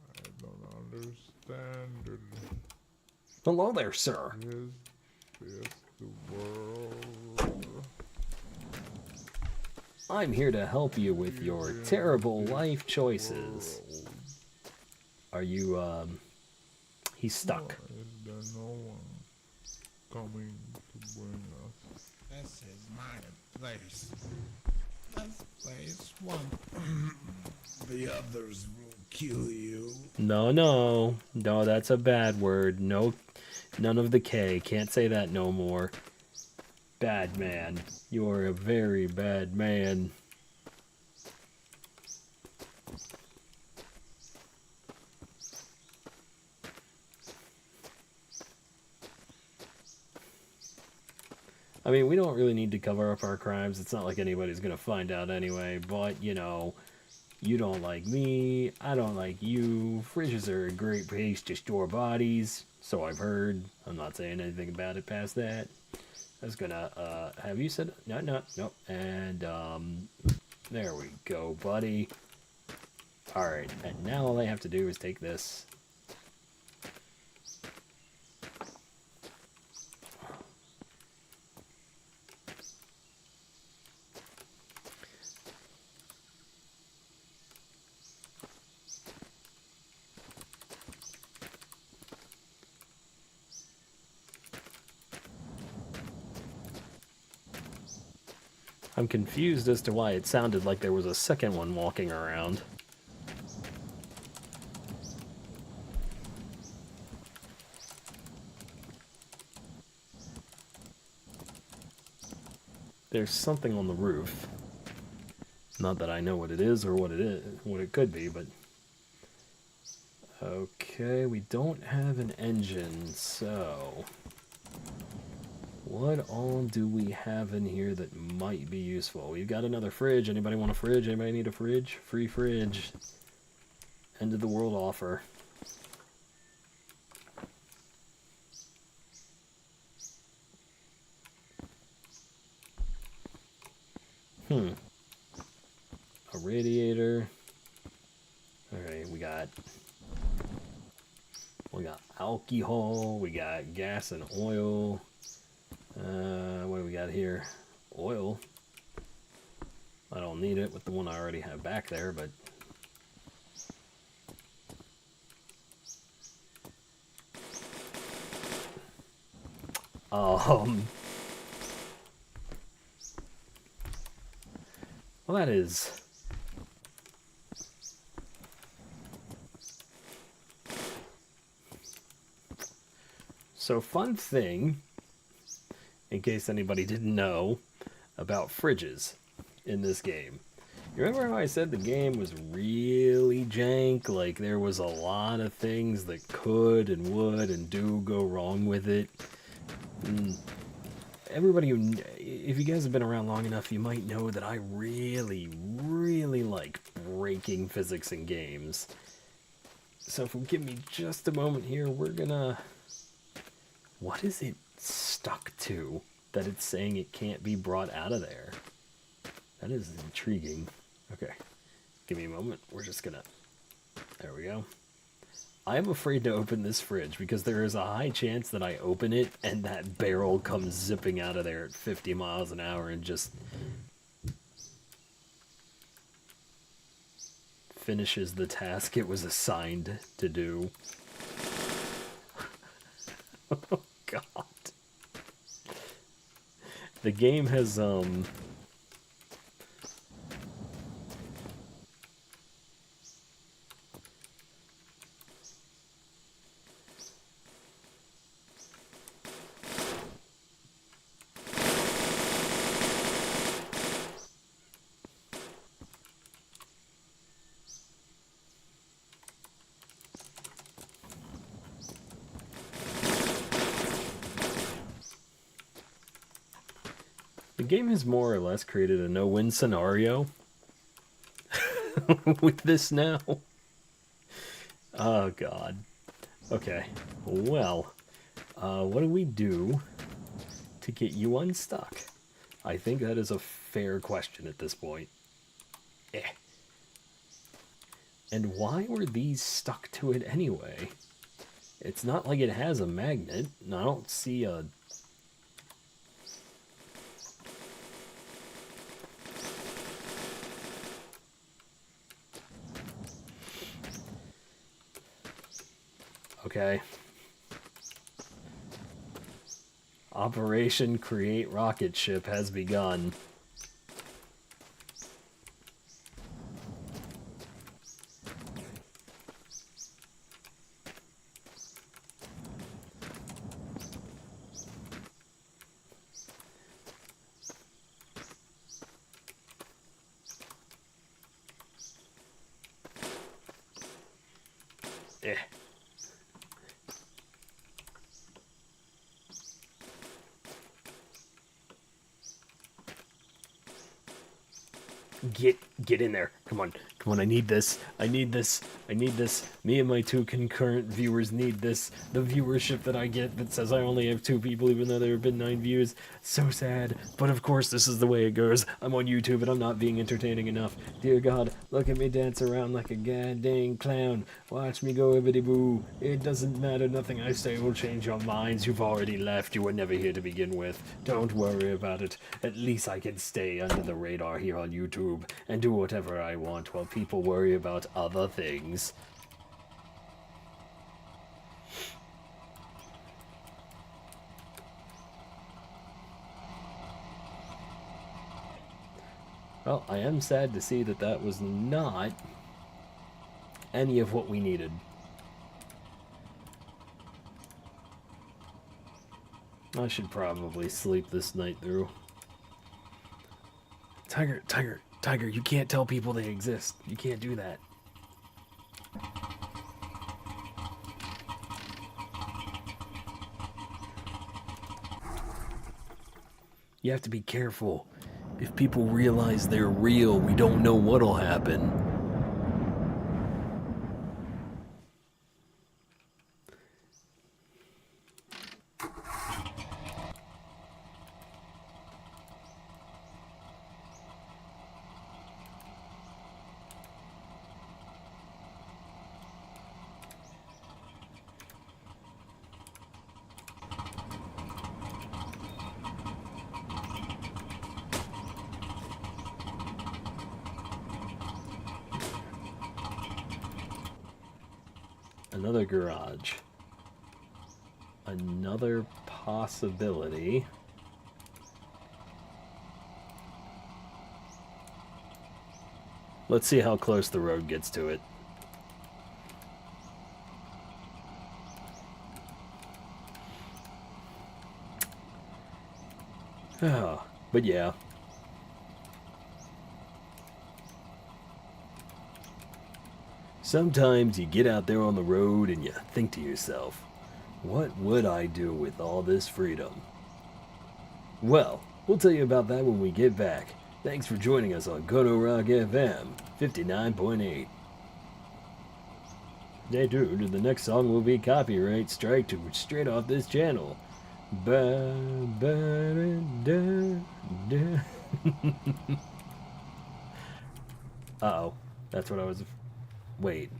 I don't understand it. Hello there, sir. Is this the world? I'm here to help you with your terrible life choices. World. Are you, he's stuck. Why is there no one coming to bring us? This is my place. This place won't. The others will kill you. No, no. No, that's a bad word. No, none of the K. Can't say that no more. Bad man. You are a very bad man. I mean, we don't really need to cover up our crimes. It's not like anybody's gonna find out anyway, but, you know, you don't like me, I don't like you. Fridges are a great place to store bodies, so I've heard. I'm not saying anything about it past that. I was gonna, have you said... No, no, no. And, there we go, buddy. Alright, and now all I have to do is take this. I'm confused as to why it sounded like there was a second one walking around. There's something on the roof. Not that I know what it is or what it is, what it could be, but... Okay, we don't have an engine, so... What all do we have in here that might be useful? We've got another fridge. Anybody want a fridge? Anybody need a fridge? Free fridge. End of the world offer. A radiator. Alright, we got alcohol, we got gas and oil. What do we got here? Oil. I don't need it with the one I already have back there, but... Well, that is... So, fun thing, in case anybody didn't know, about fridges in this game. You remember how I said the game was really jank? Like, there was a lot of things that could and would and do go wrong with it. Everybody who... If you guys have been around long enough, you might know that I really, really like breaking physics in games. So if you'll give me just a moment here, we're gonna... What is it stuck to that it's saying it can't be brought out of there? That is intriguing. Okay, give me a moment. We're just gonna... There we go. I'm afraid to open this fridge because there is a high chance that I open it and that barrel comes zipping out of there at 50 miles an hour and just finishes the task it was assigned to do. Oh God. The game has the game has more or less created a no-win scenario with this now. Oh God. Okay. Well, what do we do to get you unstuck? I think that is a fair question at this point. And why were these stuck to it anyway? It's not like it has a magnet. I don't see a... Okay. Operation Create Rocket Ship has begun. Get Get in there. Come on. Come on, I need this. I need this. I need this. Me and my 2 concurrent viewers need this. The viewership that I get that says I only have 2 people even though there have been 9 views. So sad. But of course, this is the way it goes. I'm on YouTube and I'm not being entertaining enough. Dear God, look at me dance around like a goddamn clown. Watch me go ibbity boo. It doesn't matter. Nothing I say will change your minds. You've already left. You were never here to begin with. Don't worry about it. At least I can stay under the radar here on YouTube and do whatever I want while people worry about other things. Well, I am sad to see that that was not any of what we needed. I should probably sleep this night through. Tiger, Tiger, Tiger, you can't tell people they exist. You can't do that. You have to be careful. If people realize they're real, we don't know what'll happen. Another garage. Another possibility. Let's see how close the road gets to it. Oh, but yeah. Sometimes you get out there on the road and you think to yourself, what would I do with all this freedom? Well, we'll tell you about that when we get back. Thanks for joining us on Gonna Rock FM 59.8. Hey dude, the next song will be copyright strike to straight off this channel. Ba, ba, da, da. Uh-oh, that's what I was... Wait,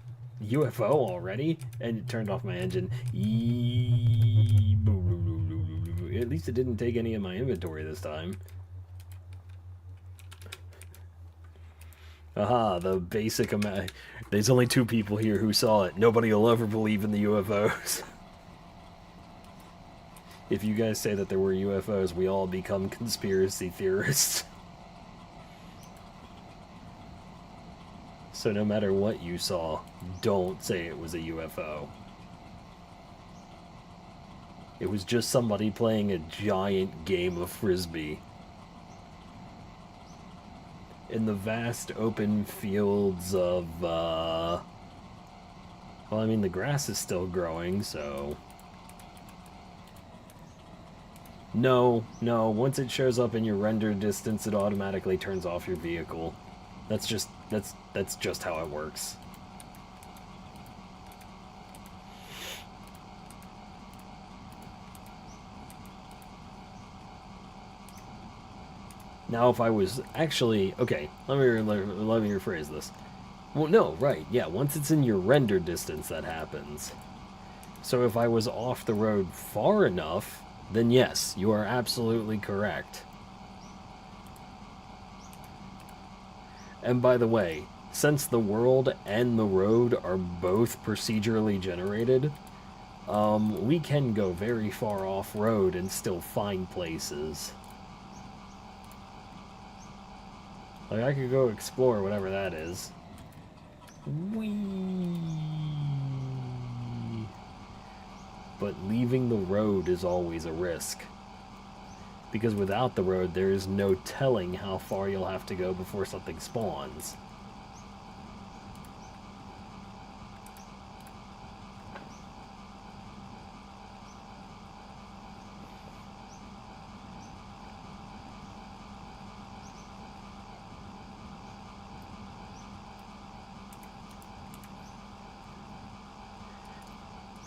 UFO already? And it turned off my engine. At least it didn't take any of my inventory this time. Aha, the basic amount. There's only 2 people here who saw it. Nobody will ever believe in the UFOs. If you guys say that there were UFOs, we all become conspiracy theorists. So no matter what you saw, don't say it was a UFO. It was just somebody playing a giant game of Frisbee. In the vast open fields of, well, I mean, the grass is still growing, so... No, once it shows up in your render distance, it automatically turns off your vehicle. That's just how it works. Now, if I was actually... Okay, let me rephrase this. Well, no, right, yeah, once it's in your render distance, that happens. So if I was off the road far enough, then yes, you are absolutely correct. And by the way, since the world and the road are both procedurally generated, we can go very far off-road and still find places. Like, I could go explore whatever that is. Whee! But leaving the road is always a risk. Because without the road, there is no telling how far you'll have to go before something spawns.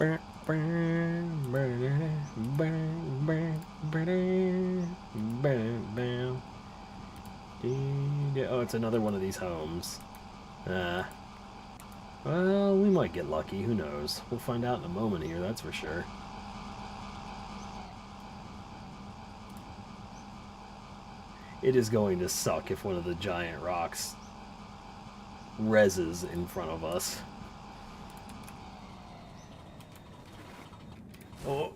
Oh, it's another one of these homes. Well, we might get lucky. Who knows? We'll find out in a moment here, that's for sure. It is going to suck if one of the giant rocks reses in front of us. Oh.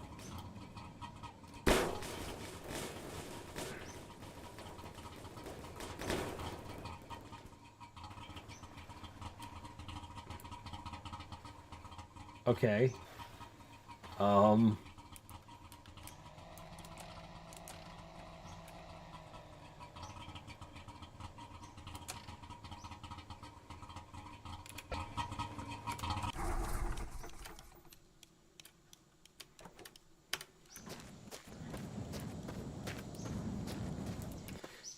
Okay.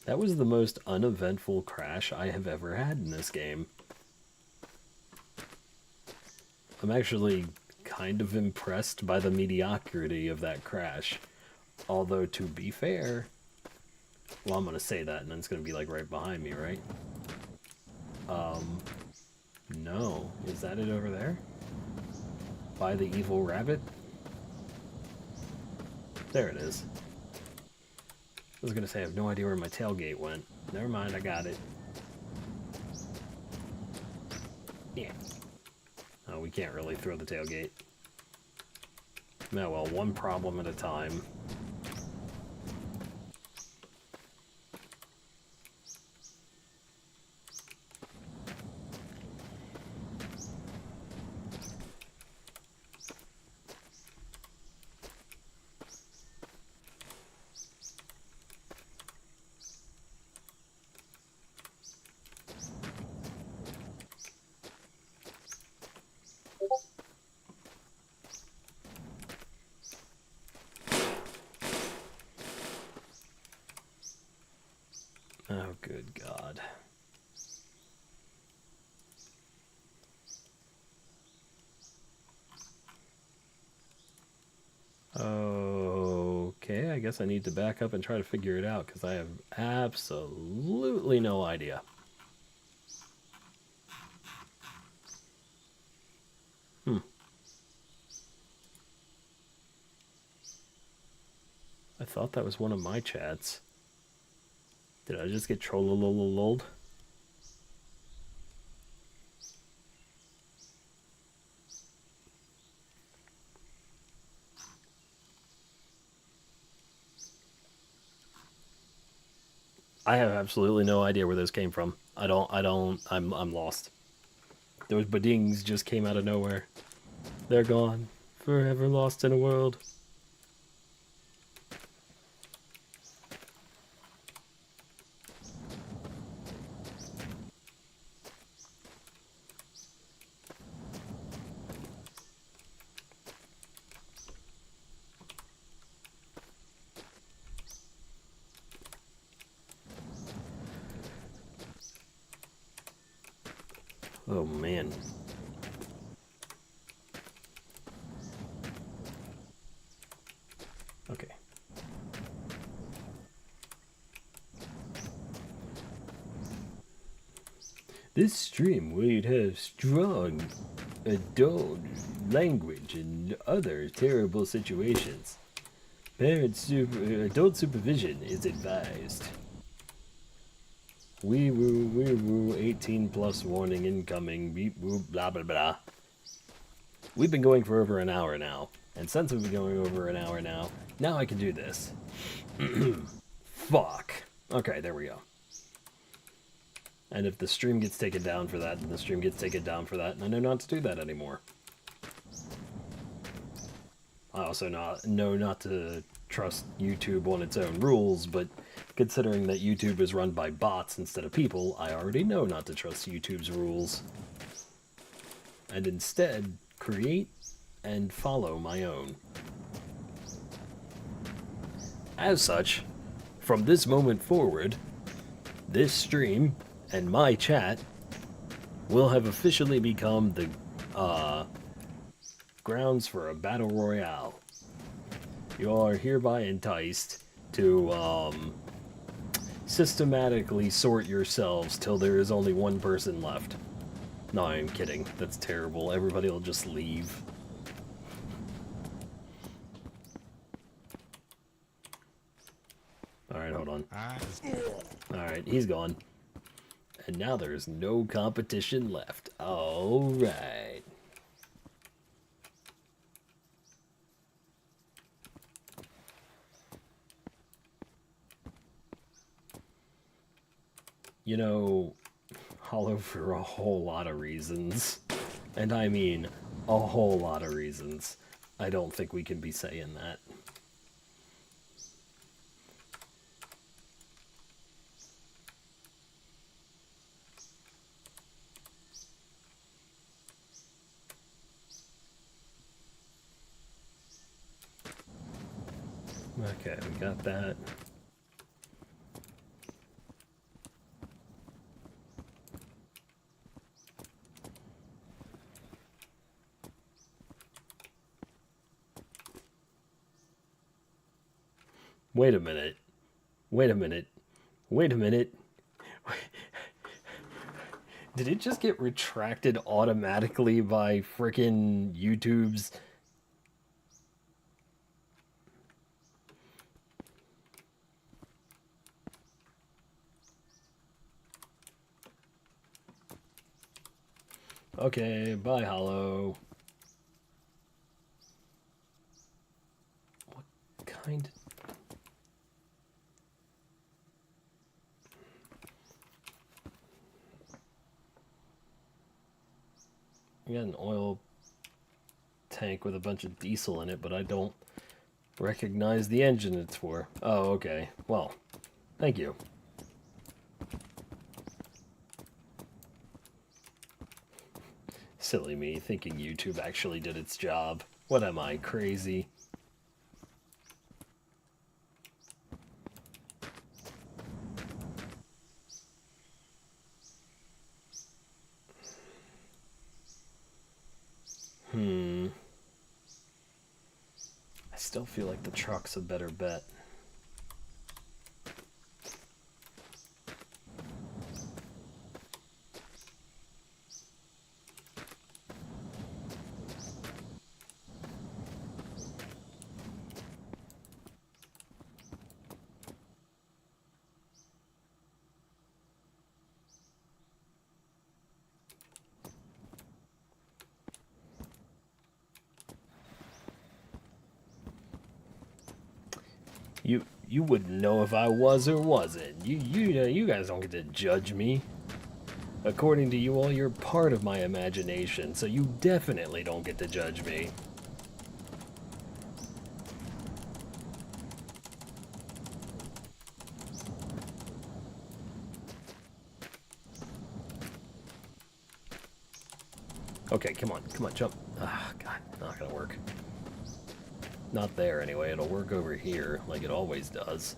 That was the most uneventful crash I have ever had in this game. I'm actually kind of impressed by the mediocrity of that crash. Although, to be fair... Well, I'm gonna say that, and then it's gonna be, like, right behind me, right? No. Is that it over there? By the evil rabbit? There it is. I was gonna say, I have no idea where my tailgate went. Never mind, I got it. Yeah. Oh, we can't really throw the tailgate. No, well, one problem at a time. Oh, good God. Okay, I guess I need to back up and try to figure it out, because I have absolutely no idea. I thought that was one of my chats. Did I just get trollololololed? I have absolutely no idea where those came from. I'm lost. Those badings just came out of nowhere. They're gone. Forever lost in a world. Oh, man. Okay. This stream would have strong adult language and other terrible situations. Adult supervision is advised. Wee woo, 18 plus warning incoming, beep woo, blah blah blah. We've been going for over an hour now, and since we've been going over an hour now I can do this. Fuck. Okay, there we go. And if the stream gets taken down for that, then the stream gets taken down for that, and I know not to do that anymore. I also know not to trust YouTube on its own rules, but considering that YouTube is run by bots instead of people, I already know not to trust YouTube's rules. And instead, create and follow my own. As such, from this moment forward, this stream and my chat will have officially become the grounds for a battle royale. You all are hereby enticed to systematically sort yourselves till there is only one person left. No, I'm kidding. That's terrible. Everybody will just leave. Alright, hold on. Alright, he's gone. And now there's no competition left. Alright. You know, Hollow, for a whole lot of reasons, and I mean a whole lot of reasons, I don't think we can be saying that. Okay, we got that. Wait a minute. Wait a minute. Wait a minute. Did it just get retracted automatically by frickin' YouTube's... Okay, bye, Hollow. What kind? I got an oil tank with a bunch of diesel in it, but I don't recognize the engine it's for. Oh, okay. Well, thank you. Silly me, thinking YouTube actually did its job. What am I, crazy? I still feel like the truck's a better bet. You wouldn't know if I was or wasn't. You guys don't get to judge me. According to you all, you're part of my imagination, so you definitely don't get to judge me. Okay, come on, jump. Ah, God, not gonna work. Not there, anyway. It'll work over here, like it always does.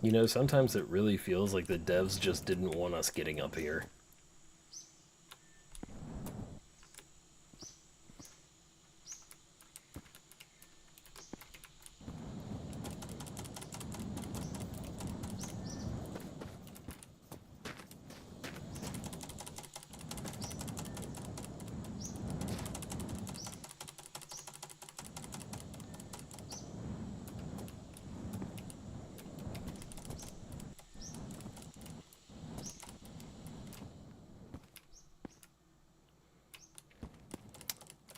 You know, sometimes it really feels like the devs just didn't want us getting up here.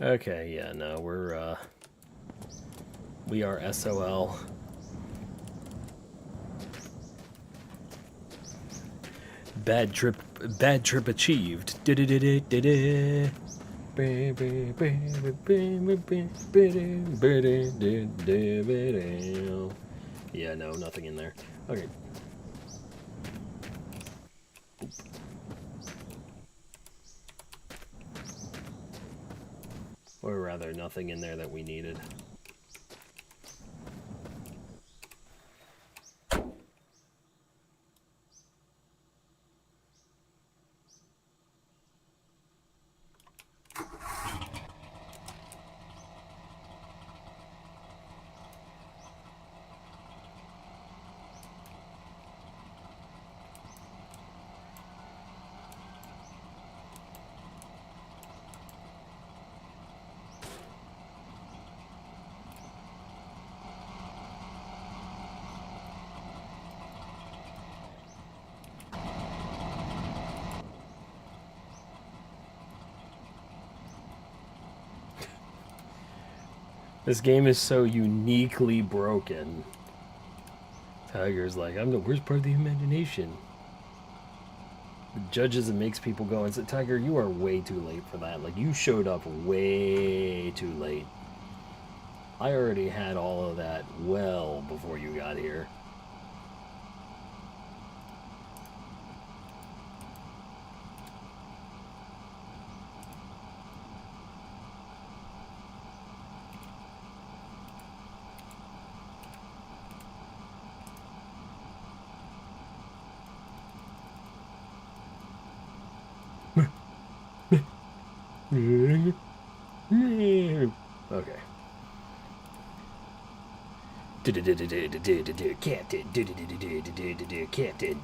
Okay, yeah, no, we are SOL. Bad trip achieved. Yeah, no, nothing in there. Okay. Or rather, nothing in there that we needed. This game is so uniquely broken. Tiger's like, I'm the worst part of the imagination. It judges and makes people go and say, Tiger, you are way too late for that. Like, you showed up way too late. I already had all of that well before you got here. Okay. Captain.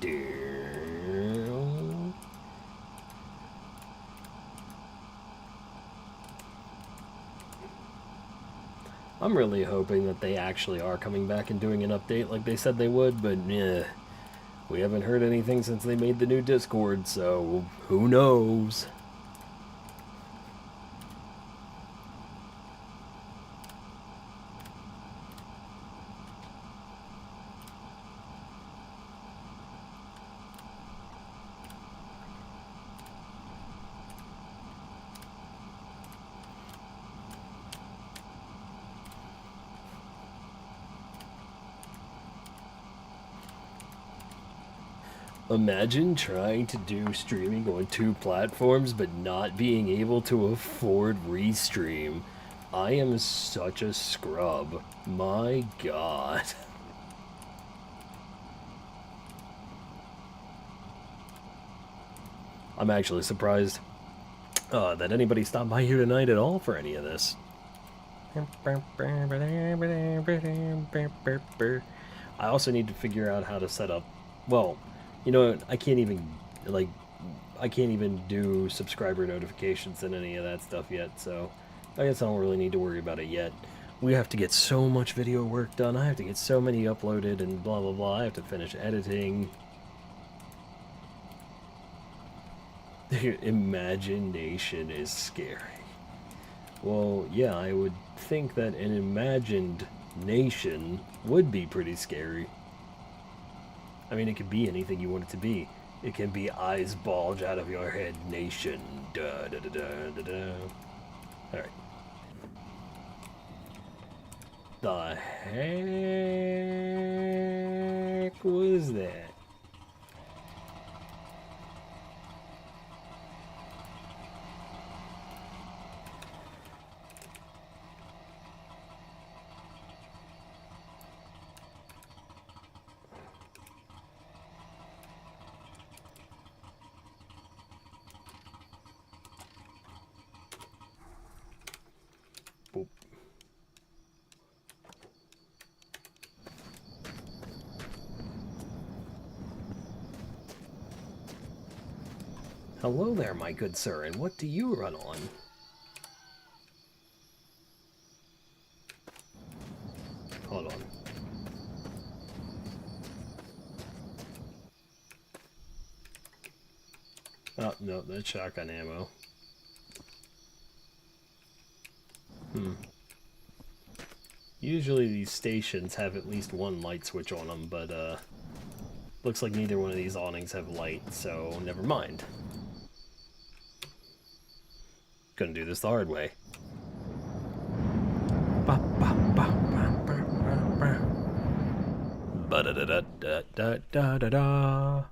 I'm really hoping that they actually are coming back and doing an update like they said they would, but we haven't heard anything since they made the new Discord, so who knows? Imagine trying to do streaming on 2 platforms but not being able to afford Restream. I am such a scrub. My god. I'm actually surprised that anybody stopped by here tonight at all for any of this. I also need to figure out how to set up, well, you know what, I can't even do subscriber notifications and any of that stuff yet, so I guess I don't really need to worry about it yet. We have to get so much video work done, I have to get so many uploaded and blah blah blah, I have to finish editing. Imagination is scary. Well, yeah, I would think that an imagined nation would be pretty scary. I mean, it could be anything you want it to be. It can be eyes bulge out of your head nation. Da da da da da da. Alright. The heck was that? Boop. Hello there, my good sir, and what do you run on? Hold on. Oh, no, that's shotgun ammo. Usually these stations have at least one light switch on them, but looks like neither one of these awnings have light, so never mind. Gonna do this the hard way. Ba-da-da-da-da-da-da-da.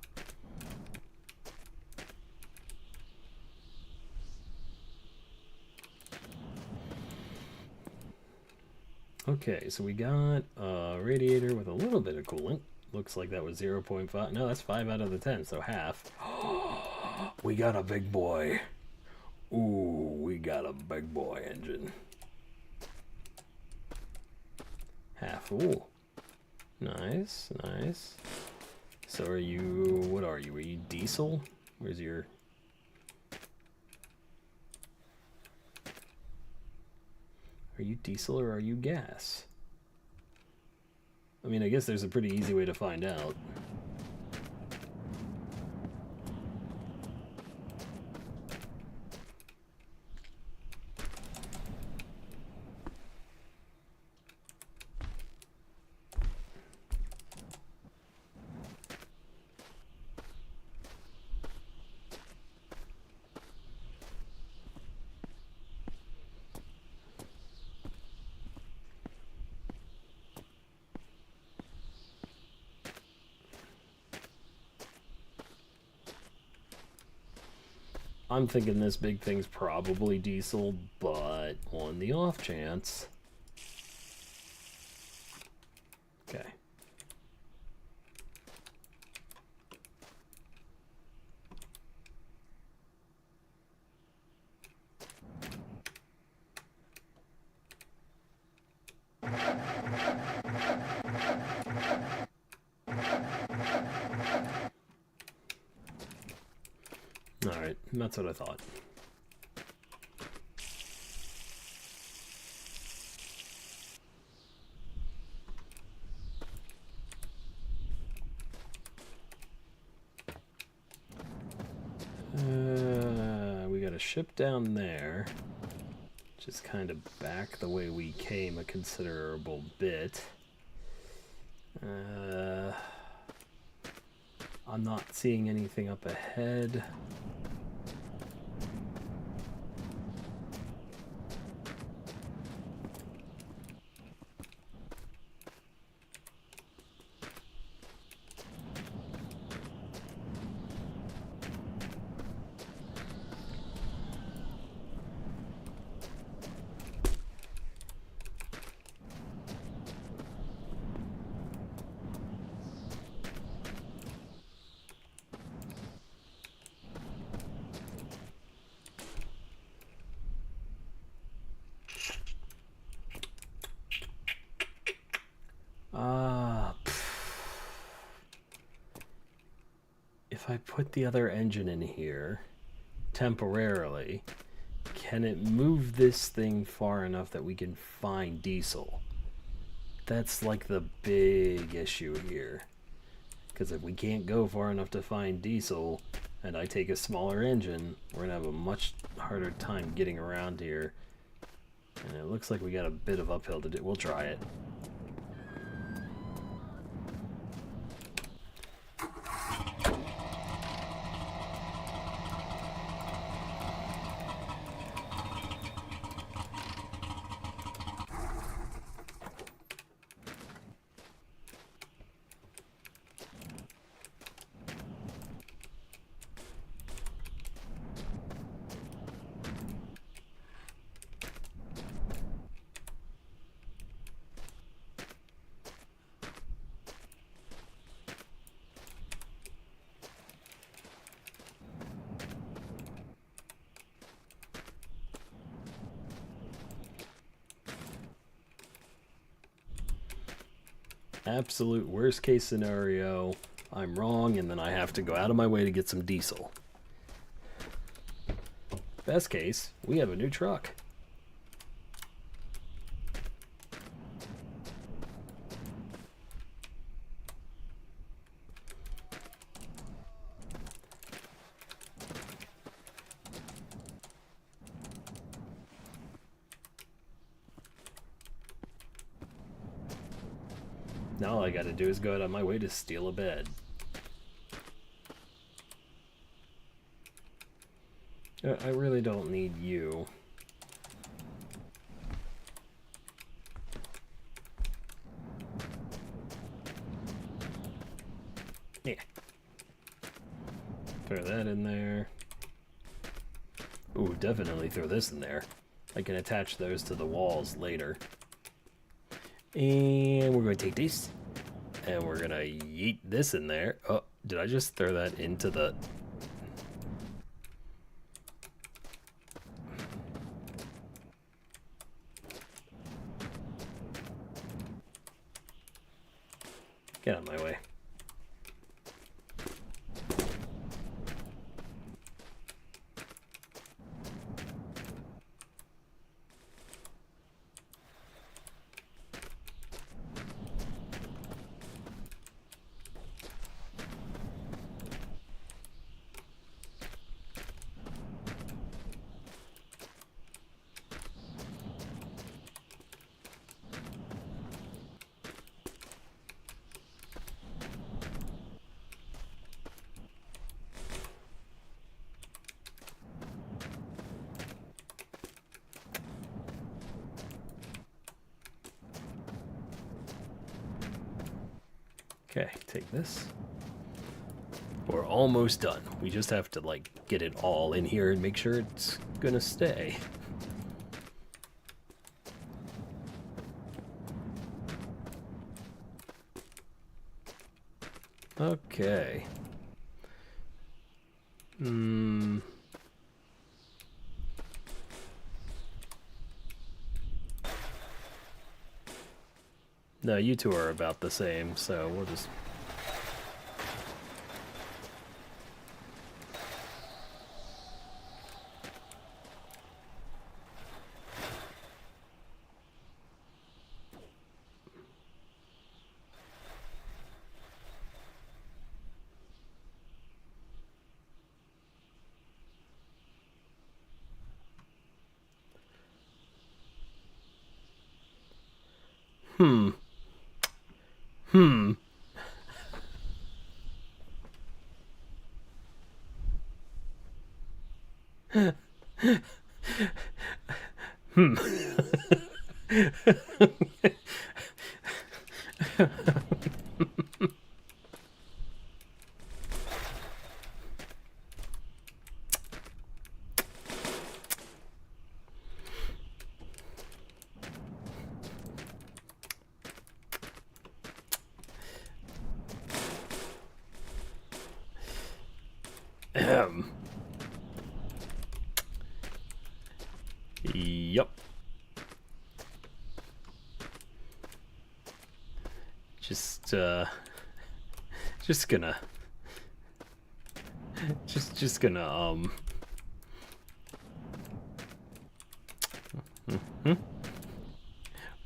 Okay, so we got a radiator with a little bit of coolant. Looks like that was 0.5. No, that's 5 out of the 10, so half. We got a big boy. Ooh, we got a big boy engine. Half. Ooh. Nice, nice. So are you, what are you? Are you diesel? Where's your... Are you diesel or are you gas? I mean, I guess there's a pretty easy way to find out. I'm thinking this big thing's probably diesel, but on the off chance... Okay. Alright, that's what I thought. We got a ship down there, which is kind of back the way we came a considerable bit. I'm not seeing anything up ahead. If I put the other engine in here temporarily, can it move this thing far enough that we can find diesel? That's like the big issue here. Because if we can't go far enough to find diesel, and I take a smaller engine, we're going to have a much harder time getting around here. And it looks like we got a bit of uphill to do. We'll try it. Absolute worst case scenario, I'm wrong and then I have to go out of my way to get some diesel. Best case, we have a new truck. Now all I gotta do is go out of my way to steal a bed. I really don't need you. Yeah. Throw that in there. Ooh, definitely throw this in there. I can attach those to the walls later. And we're going to take this. And we're going to yeet this in there. Oh, did I just throw that into the... Get out of my way. Okay, take this. We're almost done. We just have to, like, get it all in here and make sure it's gonna stay. Okay. No, you two are about the same, so we'll just... Yup. Just gonna... Just gonna,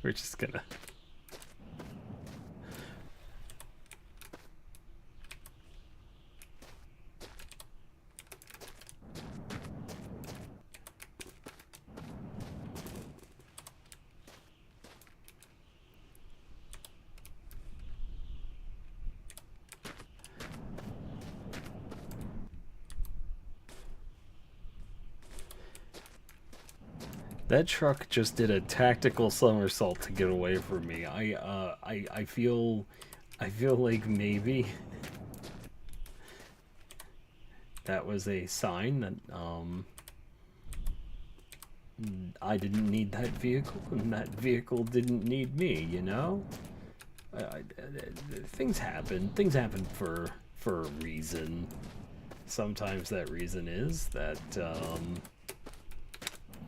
We're just gonna... That truck just did a tactical somersault to get away from me. I feel like maybe that was a sign that I didn't need that vehicle and that vehicle didn't need me, you know? Things happen. Things happen for a reason. Sometimes that reason is that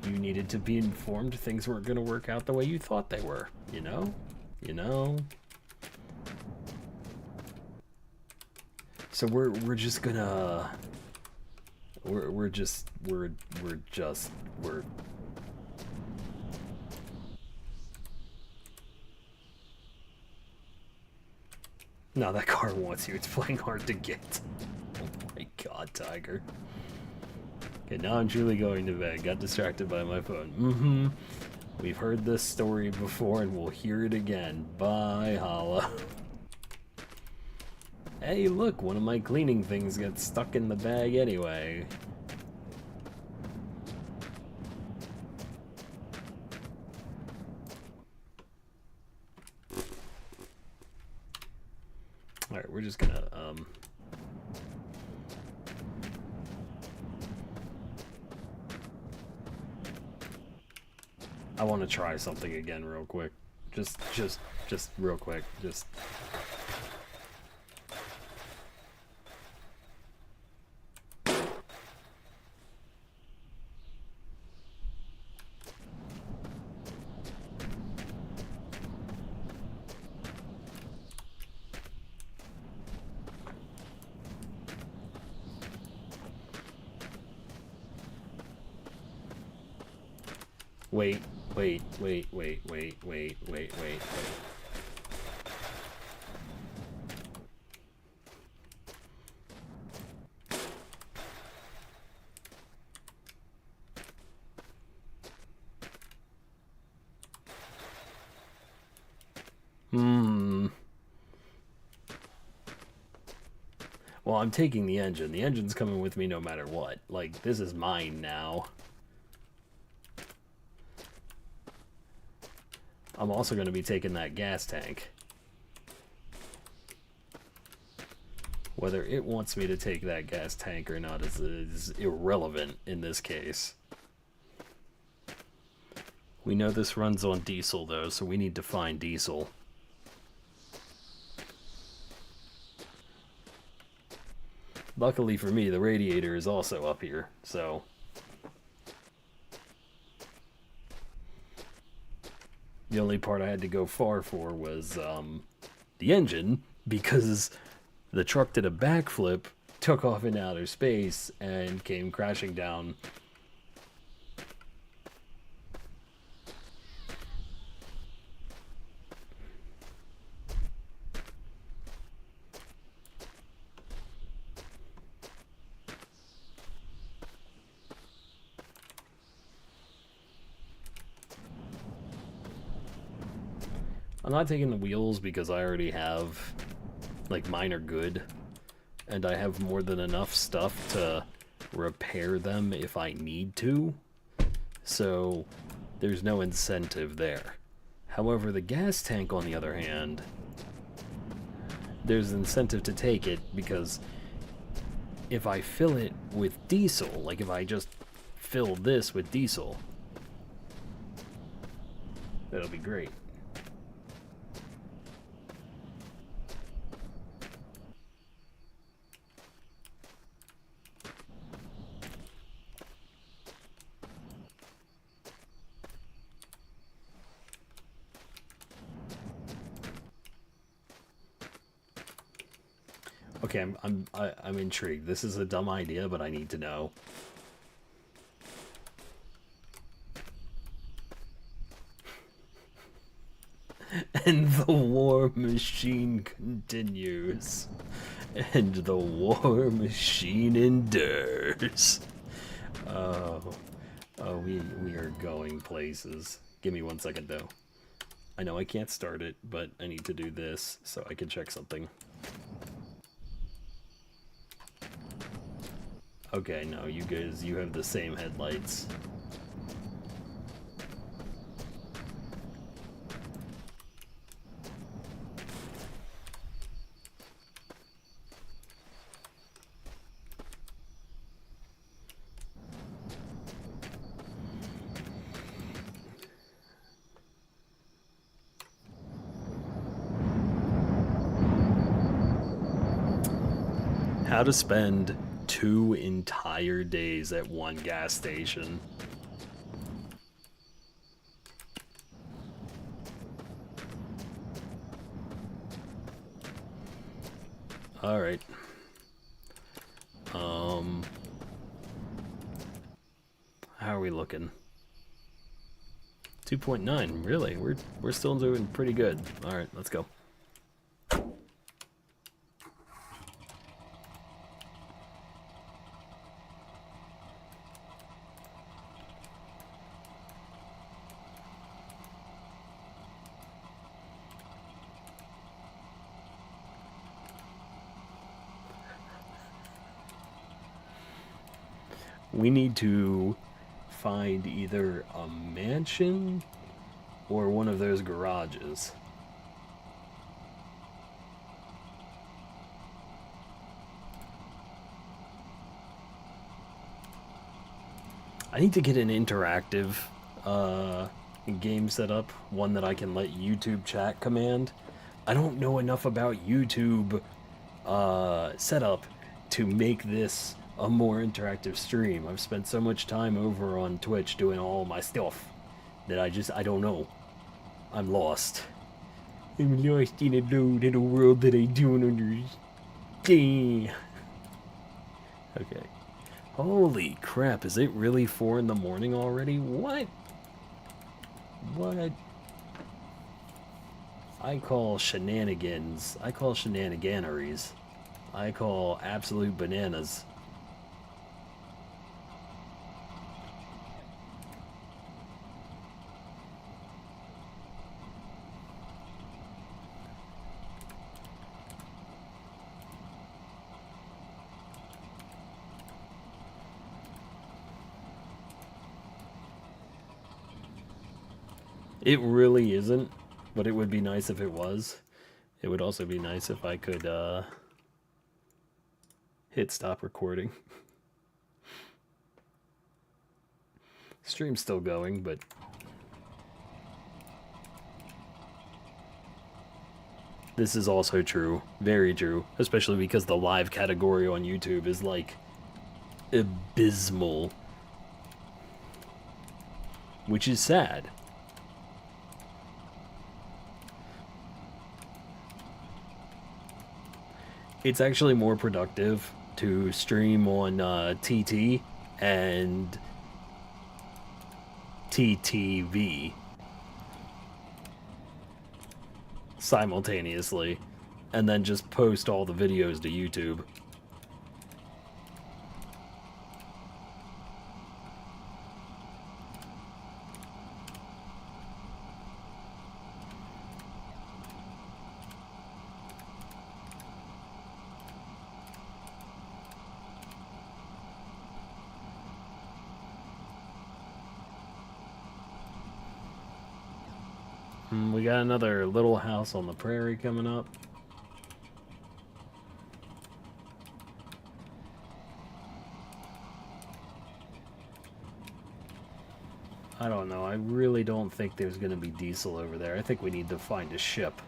you needed to be informed things weren't going to work out the way you thought they were, you know? You know? So we're just gonna... We're just... No, that car wants you. It's playing hard to get. Oh my god, Tiger. Okay, now I'm truly going to bed. Got distracted by my phone. We've heard this story before and we'll hear it again. Bye, Hala. Hey, look, one of my cleaning things got stuck in the bag anyway. Alright, we're just gonna, I want to try something again real quick. Just real quick. Just. Wait. Well, I'm taking the engine. The engine's coming with me no matter what. Like, this is mine now. I'm also going to be taking that gas tank. Whether it wants me to take that gas tank or not is irrelevant in this case. We know this runs on diesel, though, so we need to find diesel. Luckily for me, the radiator is also up here, so... The only part I had to go far for was the engine, because the truck did a backflip, took off in outer space, and came crashing down. I'm not taking the wheels because I already have, like, mine are good, and I have more than enough stuff to repair them if I need to, so there's no incentive there. However, the gas tank, on the other hand, there's incentive to take it because if I fill it with diesel, like if I just fill this with diesel, that'll be great. Okay, I'm intrigued. This is a dumb idea, but I need to know. And the war machine continues. And the war machine endures. Oh, we are going places. Give me 1 second, though. I know I can't start it, but I need to do this so I can check something. Okay, no, you guys, you have the same headlights. How to spend 2 entire days at one gas station. All right. How are we looking? 2.9. Really? We're still doing pretty good. All right, let's go. We need to find either a mansion or one of those garages. I need to get an interactive game setup, one that I can let YouTube chat command. I don't know enough about YouTube setup to make this a more interactive stream. I've spent so much time over on Twitch doing all my stuff that I don't know. I'm lost. I'm lost in a world that I don't understand. Okay. Holy crap, is it really 4 in the morning already? What? What? I call shenanigans. I call shenaniganeries. I call absolute bananas. It really isn't, but it would be nice if it was. It would also be nice if I could hit stop recording. Stream's still going, but this is also true. Very true. Especially because the live category on YouTube is like abysmal. Which is sad. It's actually more productive to stream on TT and TTV simultaneously, and then just post all the videos to YouTube. We got another Little House on the Prairie coming up. I don't know. I really don't think there's going to be diesel over there. I think we need to find a ship.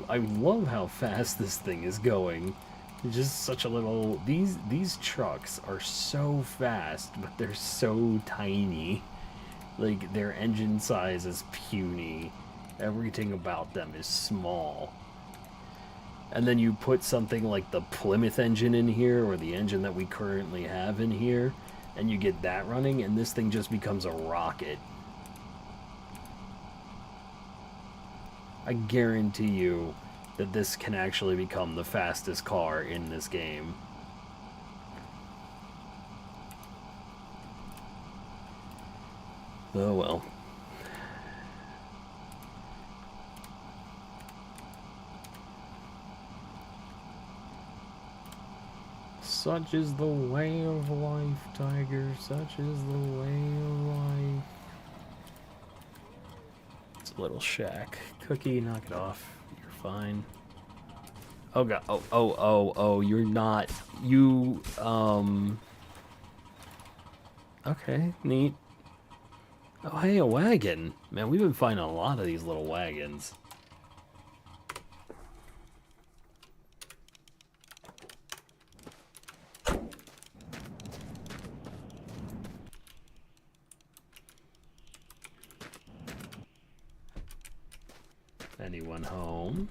I love how fast this thing is going. It's just such a little... These trucks are so fast, but they're so tiny. Like, their engine size is puny. Everything about them is small. And then you put something like the Plymouth engine in here, or the engine that we currently have in here, and you get that running, and this thing just becomes a rocket. I guarantee you that this can actually become the fastest car in this game. Oh well. Such is the way of life, Tiger. Such is the way of life. It's a little shack. Cookie, knock it off. You're fine. Oh god. Oh, you're not. You, okay, neat. Oh, hey, a wagon. Man, we've been finding a lot of these little wagons. Anyone home?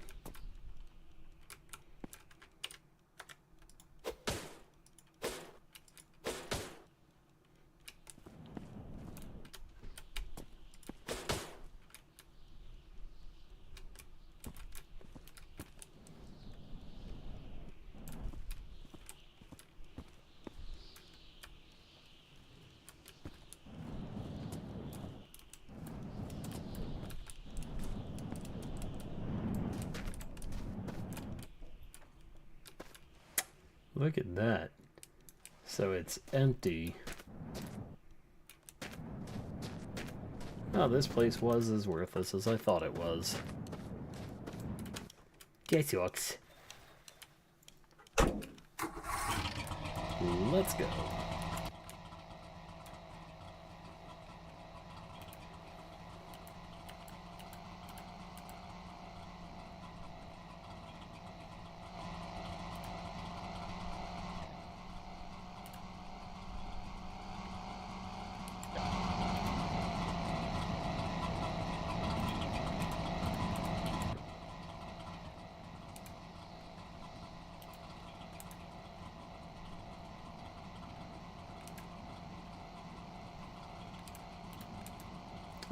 Look at that. So it's empty. Oh, this place was as worthless as I thought it was. That sucks. Let's go.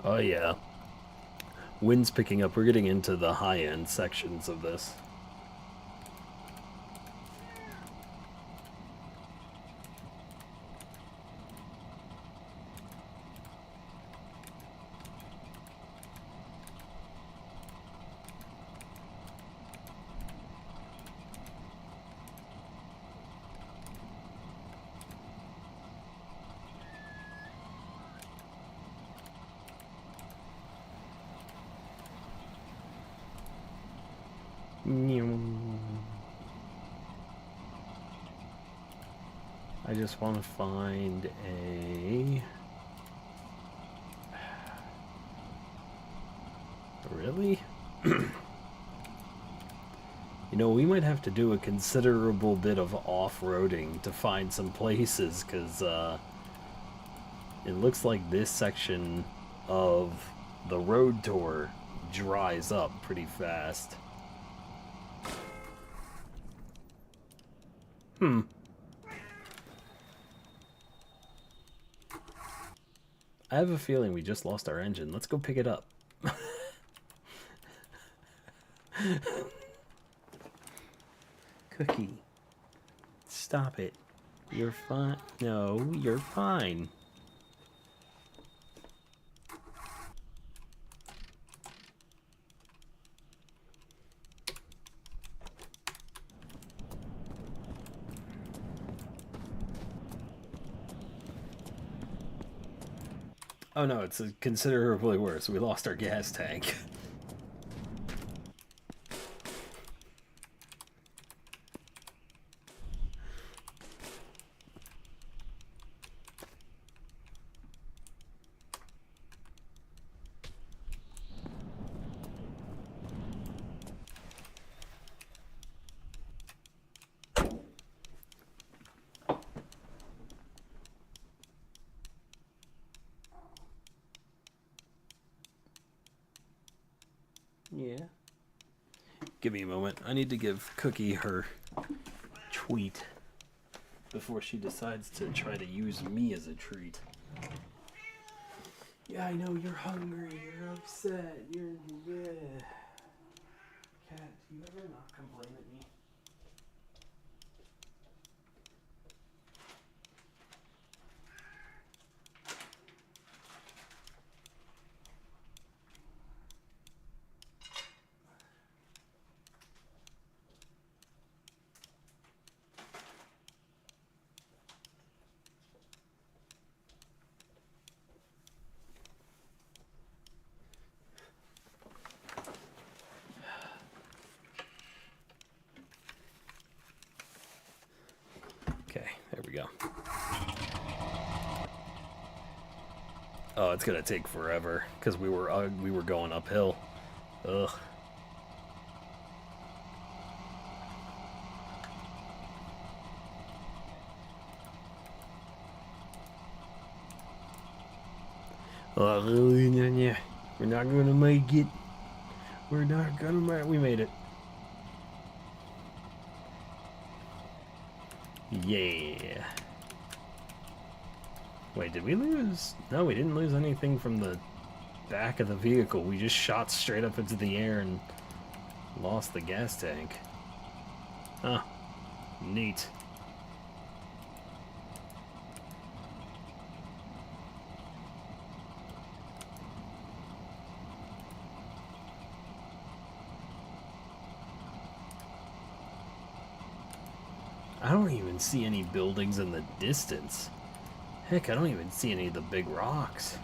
Oh yeah. Wind's picking up. We're getting into the high-end sections of this. I just want to find a... Really? You know, we might have to do a considerable bit of off-roading to find some places, because it looks like this section of the road tour dries up pretty fast. I have a feeling we just lost our engine. Let's go pick it up. Cookie. Stop it. You're fine. No, you're fine. Oh no, it's considerably worse. We lost our gas tank. Yeah. Give me a moment. I need to give Cookie her treat before she decides to try to use me as a treat. Yeah, I know you're hungry. You're upset. You're... Yeah. Cat, do you ever not complain at me? Okay, there we go. Oh, it's gonna take forever because we were going uphill. Ugh. We're not gonna make it. We're not gonna make. We made it. Yeah. Wait, did we lose? No, we didn't lose anything from the back of the vehicle. We just shot straight up into the air and lost the gas tank. Huh. Neat. I don't even see any buildings in the distance. Heck, I don't even see any of the big rocks.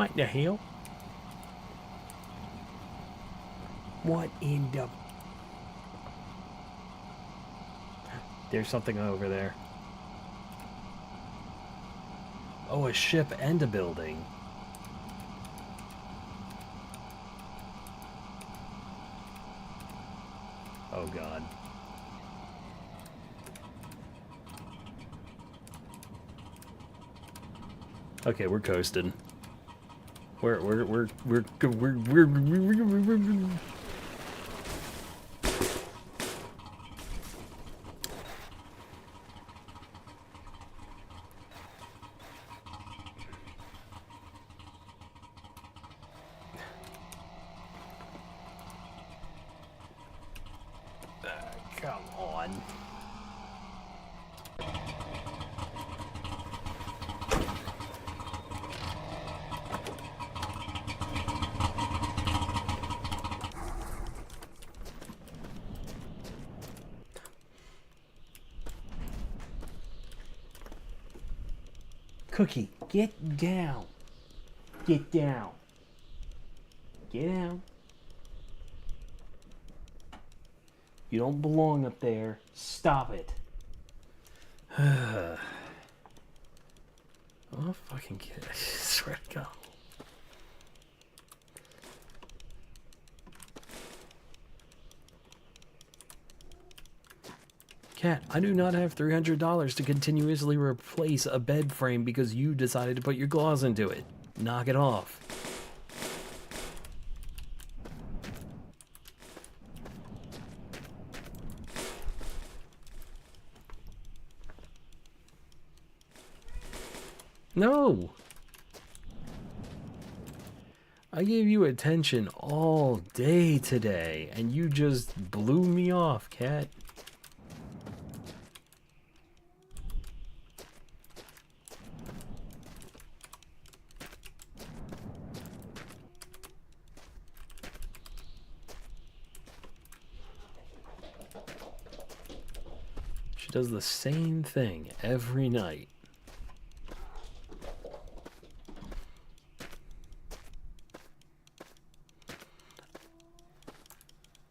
What the hell? What in the... There's something over there. Oh, a ship and a building. Oh god. Okay, we're coasting. We're come on. Cookie, get down. Get down. Get down. You don't belong up there. Stop it. Oh, fucking kid. I swear to God. Cat, I do not have $300 to continuously replace a bed frame because you decided to put your claws into it. Knock it off. No! I gave you attention all day today, and you just blew me off, Cat. She does the same thing every night.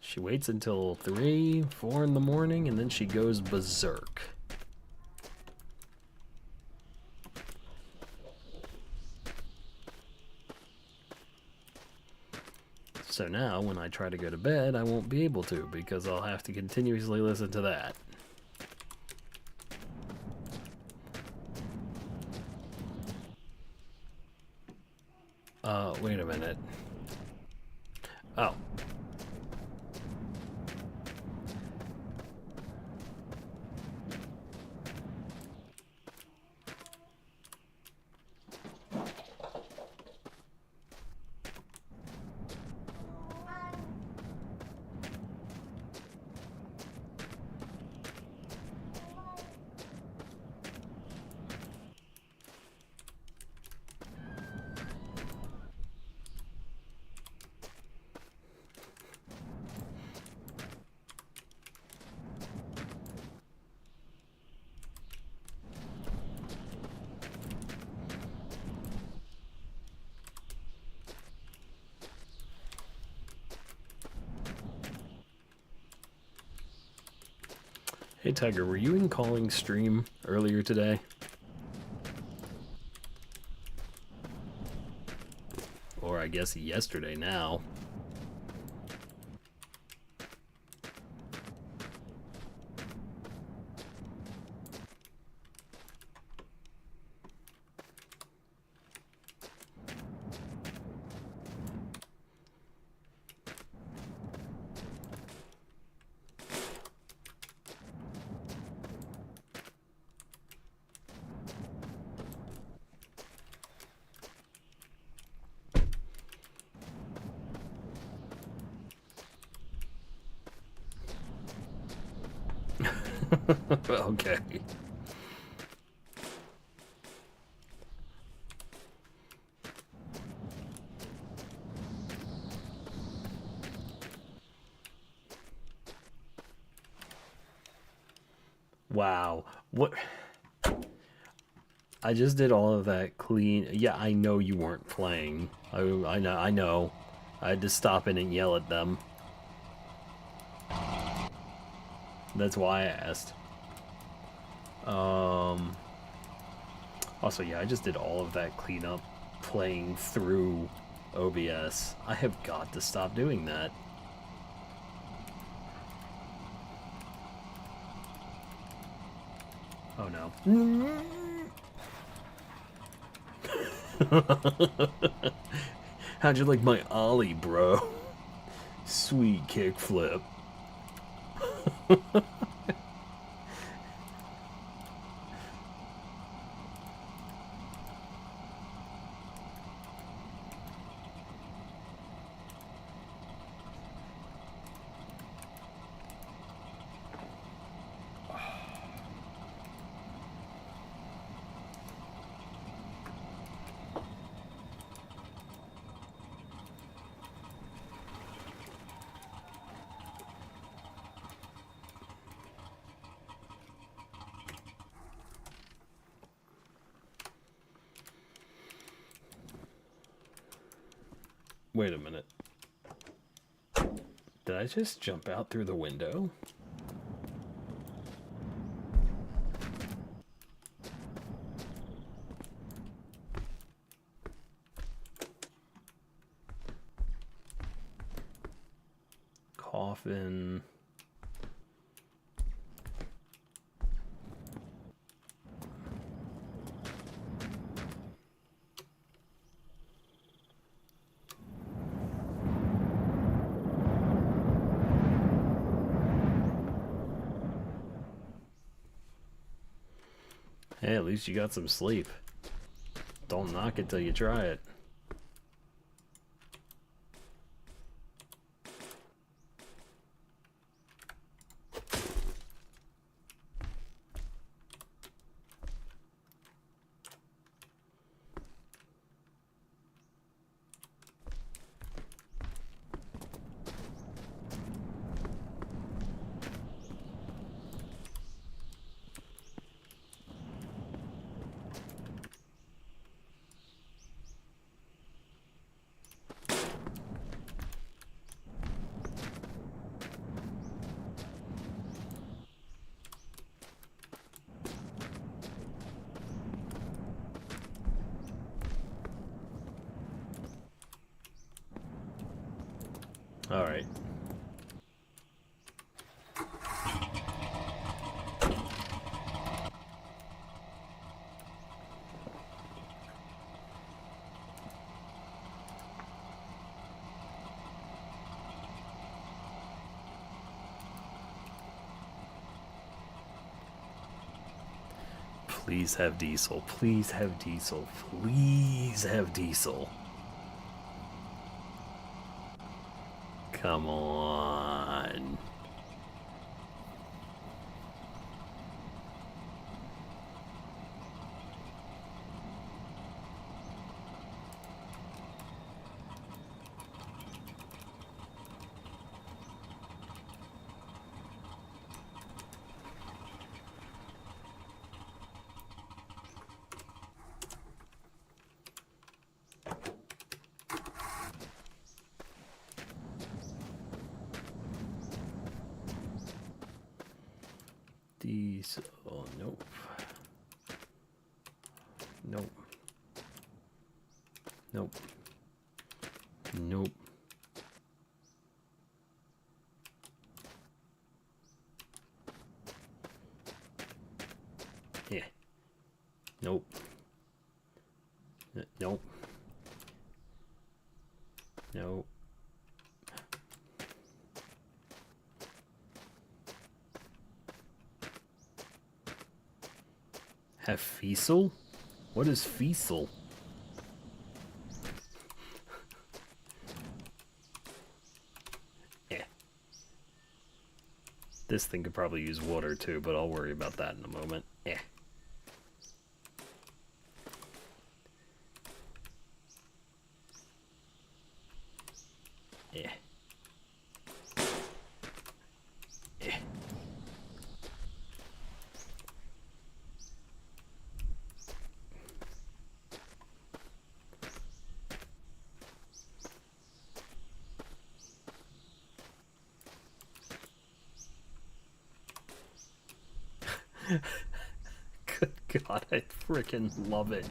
She waits until 3, 4 in the morning, and then she goes berserk. So now, when I try to go to bed, I won't be able to, because I'll have to continuously listen to that. Wait a minute. Oh. Hey Tiger, were you in Calling stream earlier today? Or I guess yesterday now. Okay. Wow. What? I just did all of that clean. Yeah, I know you weren't playing. I know. I know. I had to stop in and yell at them. That's why I asked. Also, yeah, I just did all of that cleanup playing through OBS. I have got to stop doing that. Oh no. How'd you like my ollie, bro? Sweet kickflip. Wait a minute. Did I just jump out through the window? Coffin. Hey, at least you got some sleep. Don't knock it till you try it. All right. Please have diesel. Please have diesel. Please have diesel. Come on. Diesel. Nope. Nope. Nope. Nope. Yeah. Nope. Nope. Nope. Have Feasel? What is Feasel? Yeah. This thing could probably use water too, but I'll worry about that in a moment. Yeah. Yeah. Yeah. Good God, I freaking love it.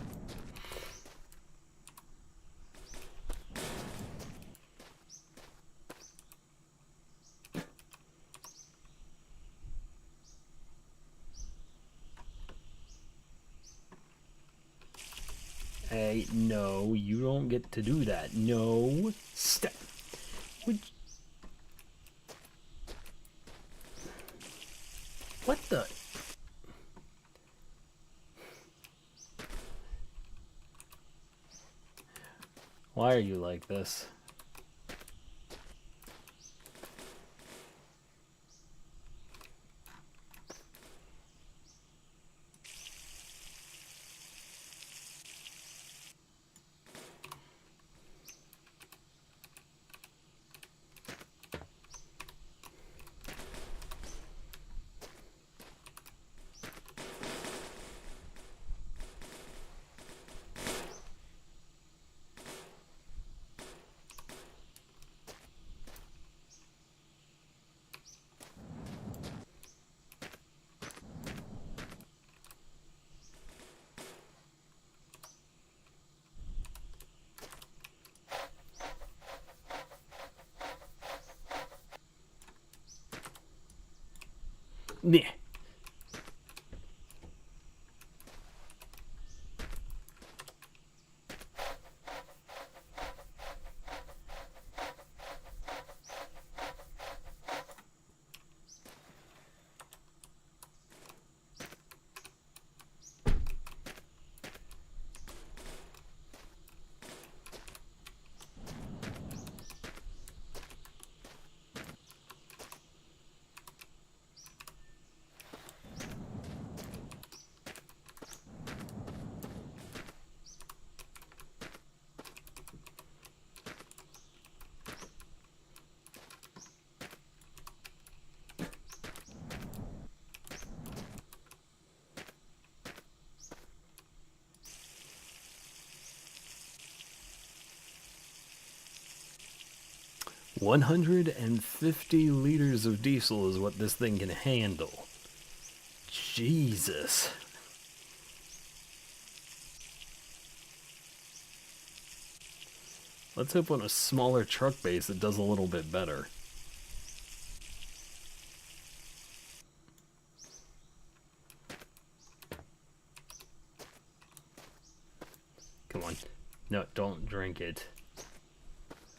Hey, no, you don't get to do that. No, stop. What the? Why are you like this? Nah. $150 liters of diesel is what this thing can handle. Jesus. Let's hope on a smaller truck base it does a little bit better. Come on. No, don't drink it.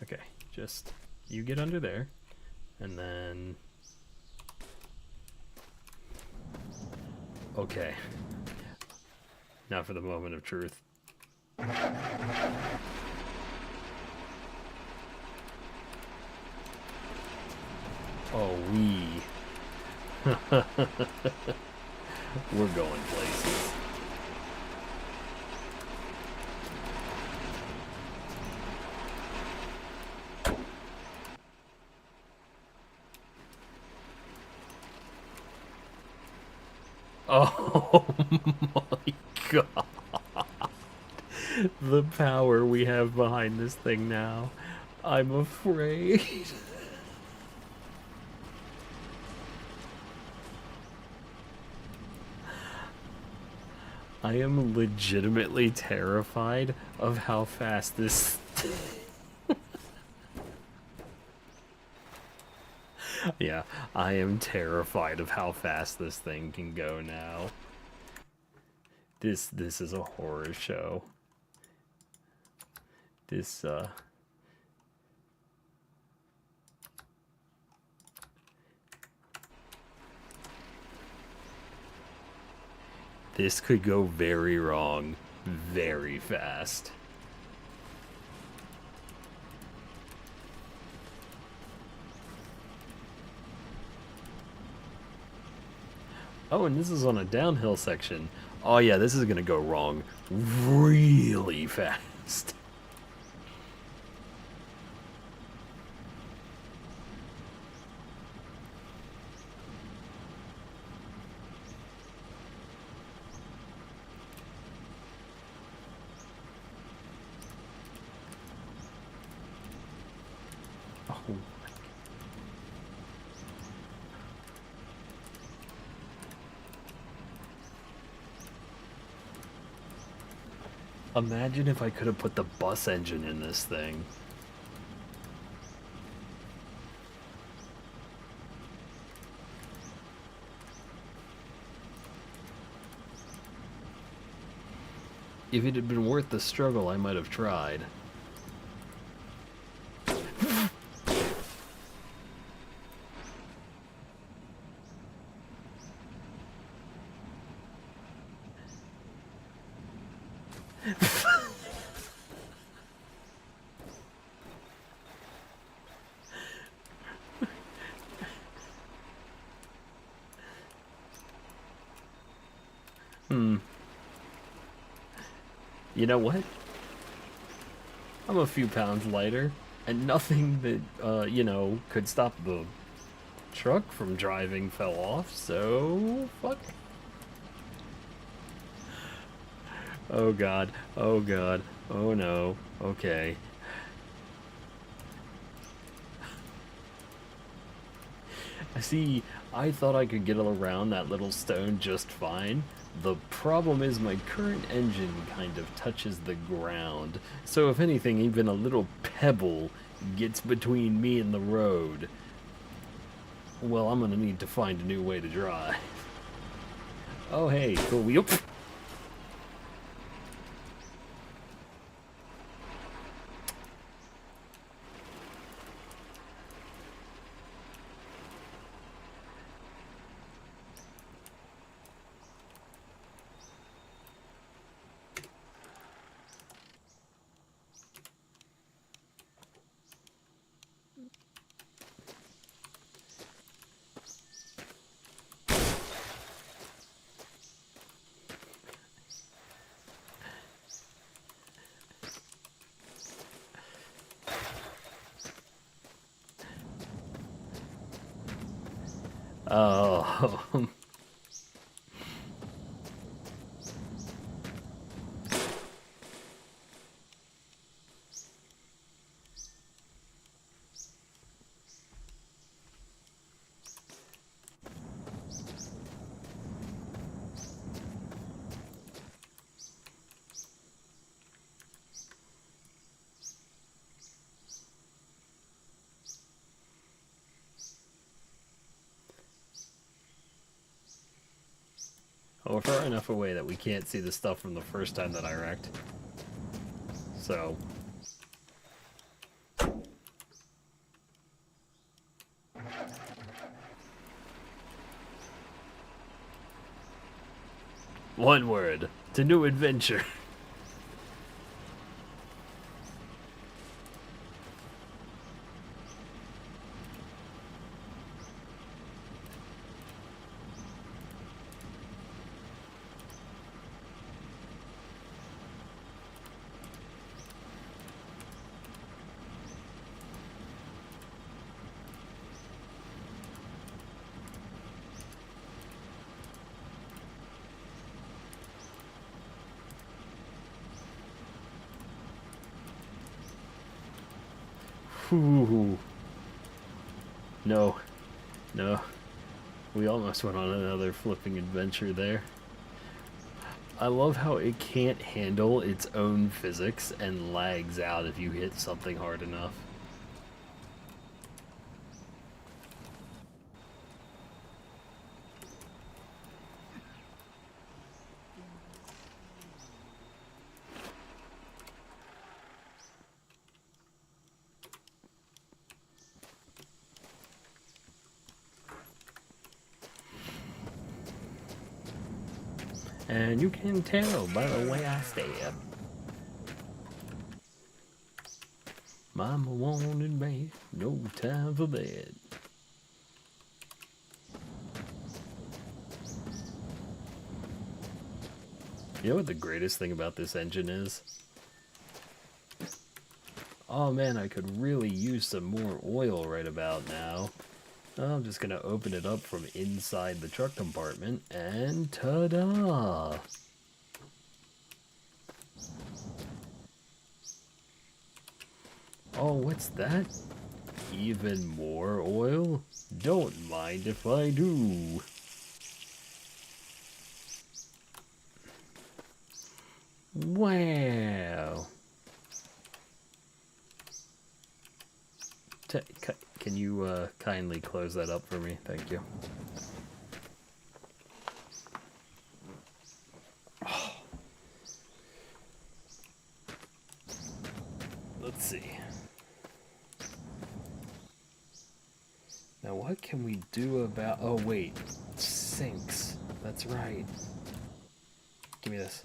Okay, just you get under there, and then... Okay. Now for the moment of truth. Oh, we're going places. Oh my God. The power we have behind this thing now. I'm afraid. I am legitimately terrified of how fast this... Yeah, I am terrified of how fast this thing can go now. This is a horror show. This could go very wrong very fast. Oh, and this is on a downhill section. Oh yeah, this is gonna go wrong really fast. Oh. Imagine if I could have put the bus engine in this thing. If it had been worth the struggle, I might have tried. You know what? I'm a few pounds lighter, and nothing that, you know, could stop the truck from driving fell off, so fuck. Oh god, oh god, oh no, okay. See, I thought I could get around that little stone just fine. The problem is my current engine kind of touches the ground, so if anything, even a little pebble gets between me and the road. Well, I'm gonna need to find a new way to drive. Oh hey, cool wheel. Oh. Oh, we're far enough away that we can't see the stuff from the first time that I wrecked. So. One word. To new adventure. Ooh. No. No. We almost went on another flipping adventure there. I love how it can't handle its own physics and lags out if you hit something hard enough. And you can tell by the way I step. Mama wanted me, no time for bed. You know what the greatest thing about this engine is? Oh man, I could really use some more oil right about now. I'm just gonna open it up from inside the truck compartment, and ta-da! Oh, what's that? Even more oil? Don't mind if I do. Wow. Can you kindly close that up for me? Thank you. Let's see. Now what can we do about... Oh wait, sinks. That's right. Give me this.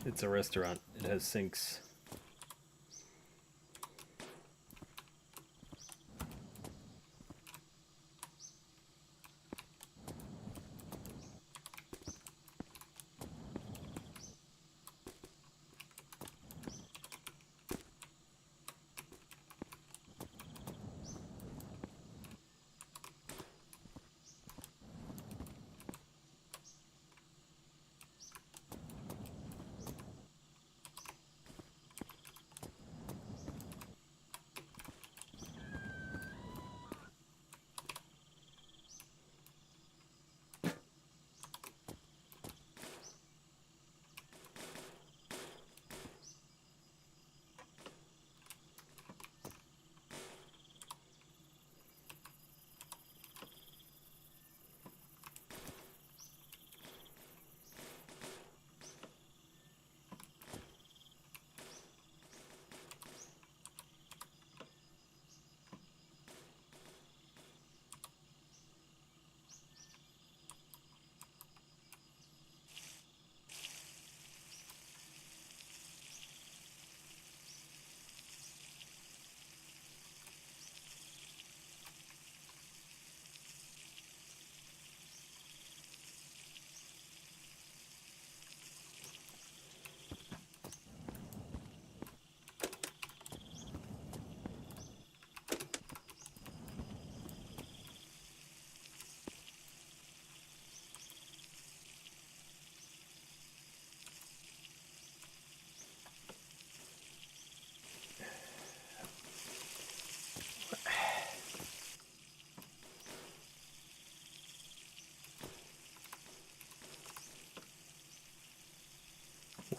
It's a restaurant. It has sinks.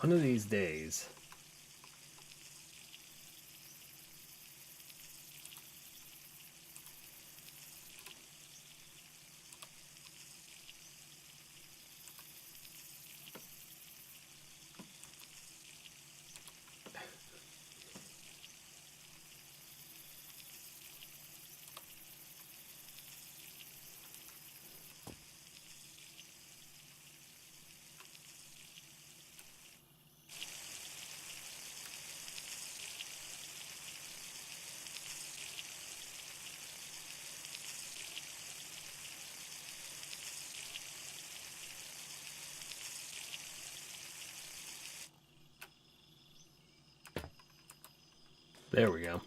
One of these days... There we go.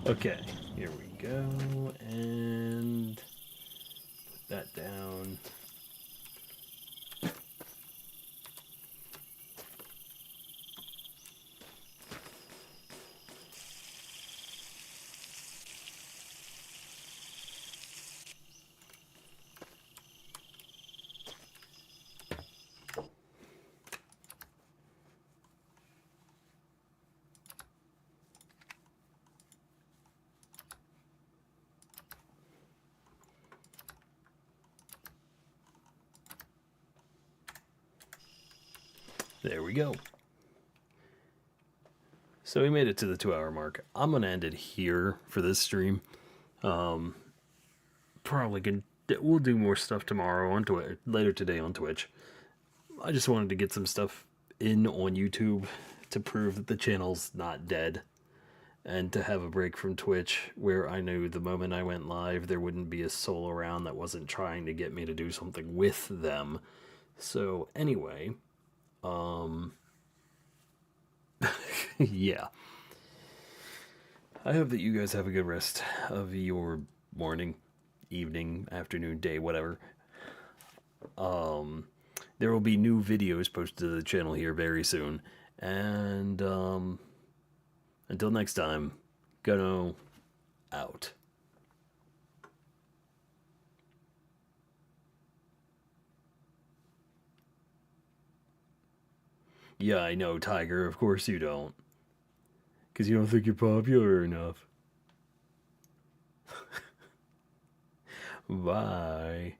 Okay, here we go, and put that down. There we go. So we made it to the 2-hour mark. I'm gonna end it here for this stream. Probably we'll do more stuff tomorrow on Twitch, later today on Twitch. I just wanted to get some stuff in on YouTube to prove that the channel's not dead, and to have a break from Twitch where I knew the moment I went live there wouldn't be a soul around that wasn't trying to get me to do something with them. So anyway, Yeah. I hope that you guys have a good rest of your morning, evening, afternoon, day, whatever. There will be new videos posted to the channel here very soon. And until next time, Gano out. Yeah, I know, Tiger. Of course you don't. Because you don't think you're popular enough. Bye.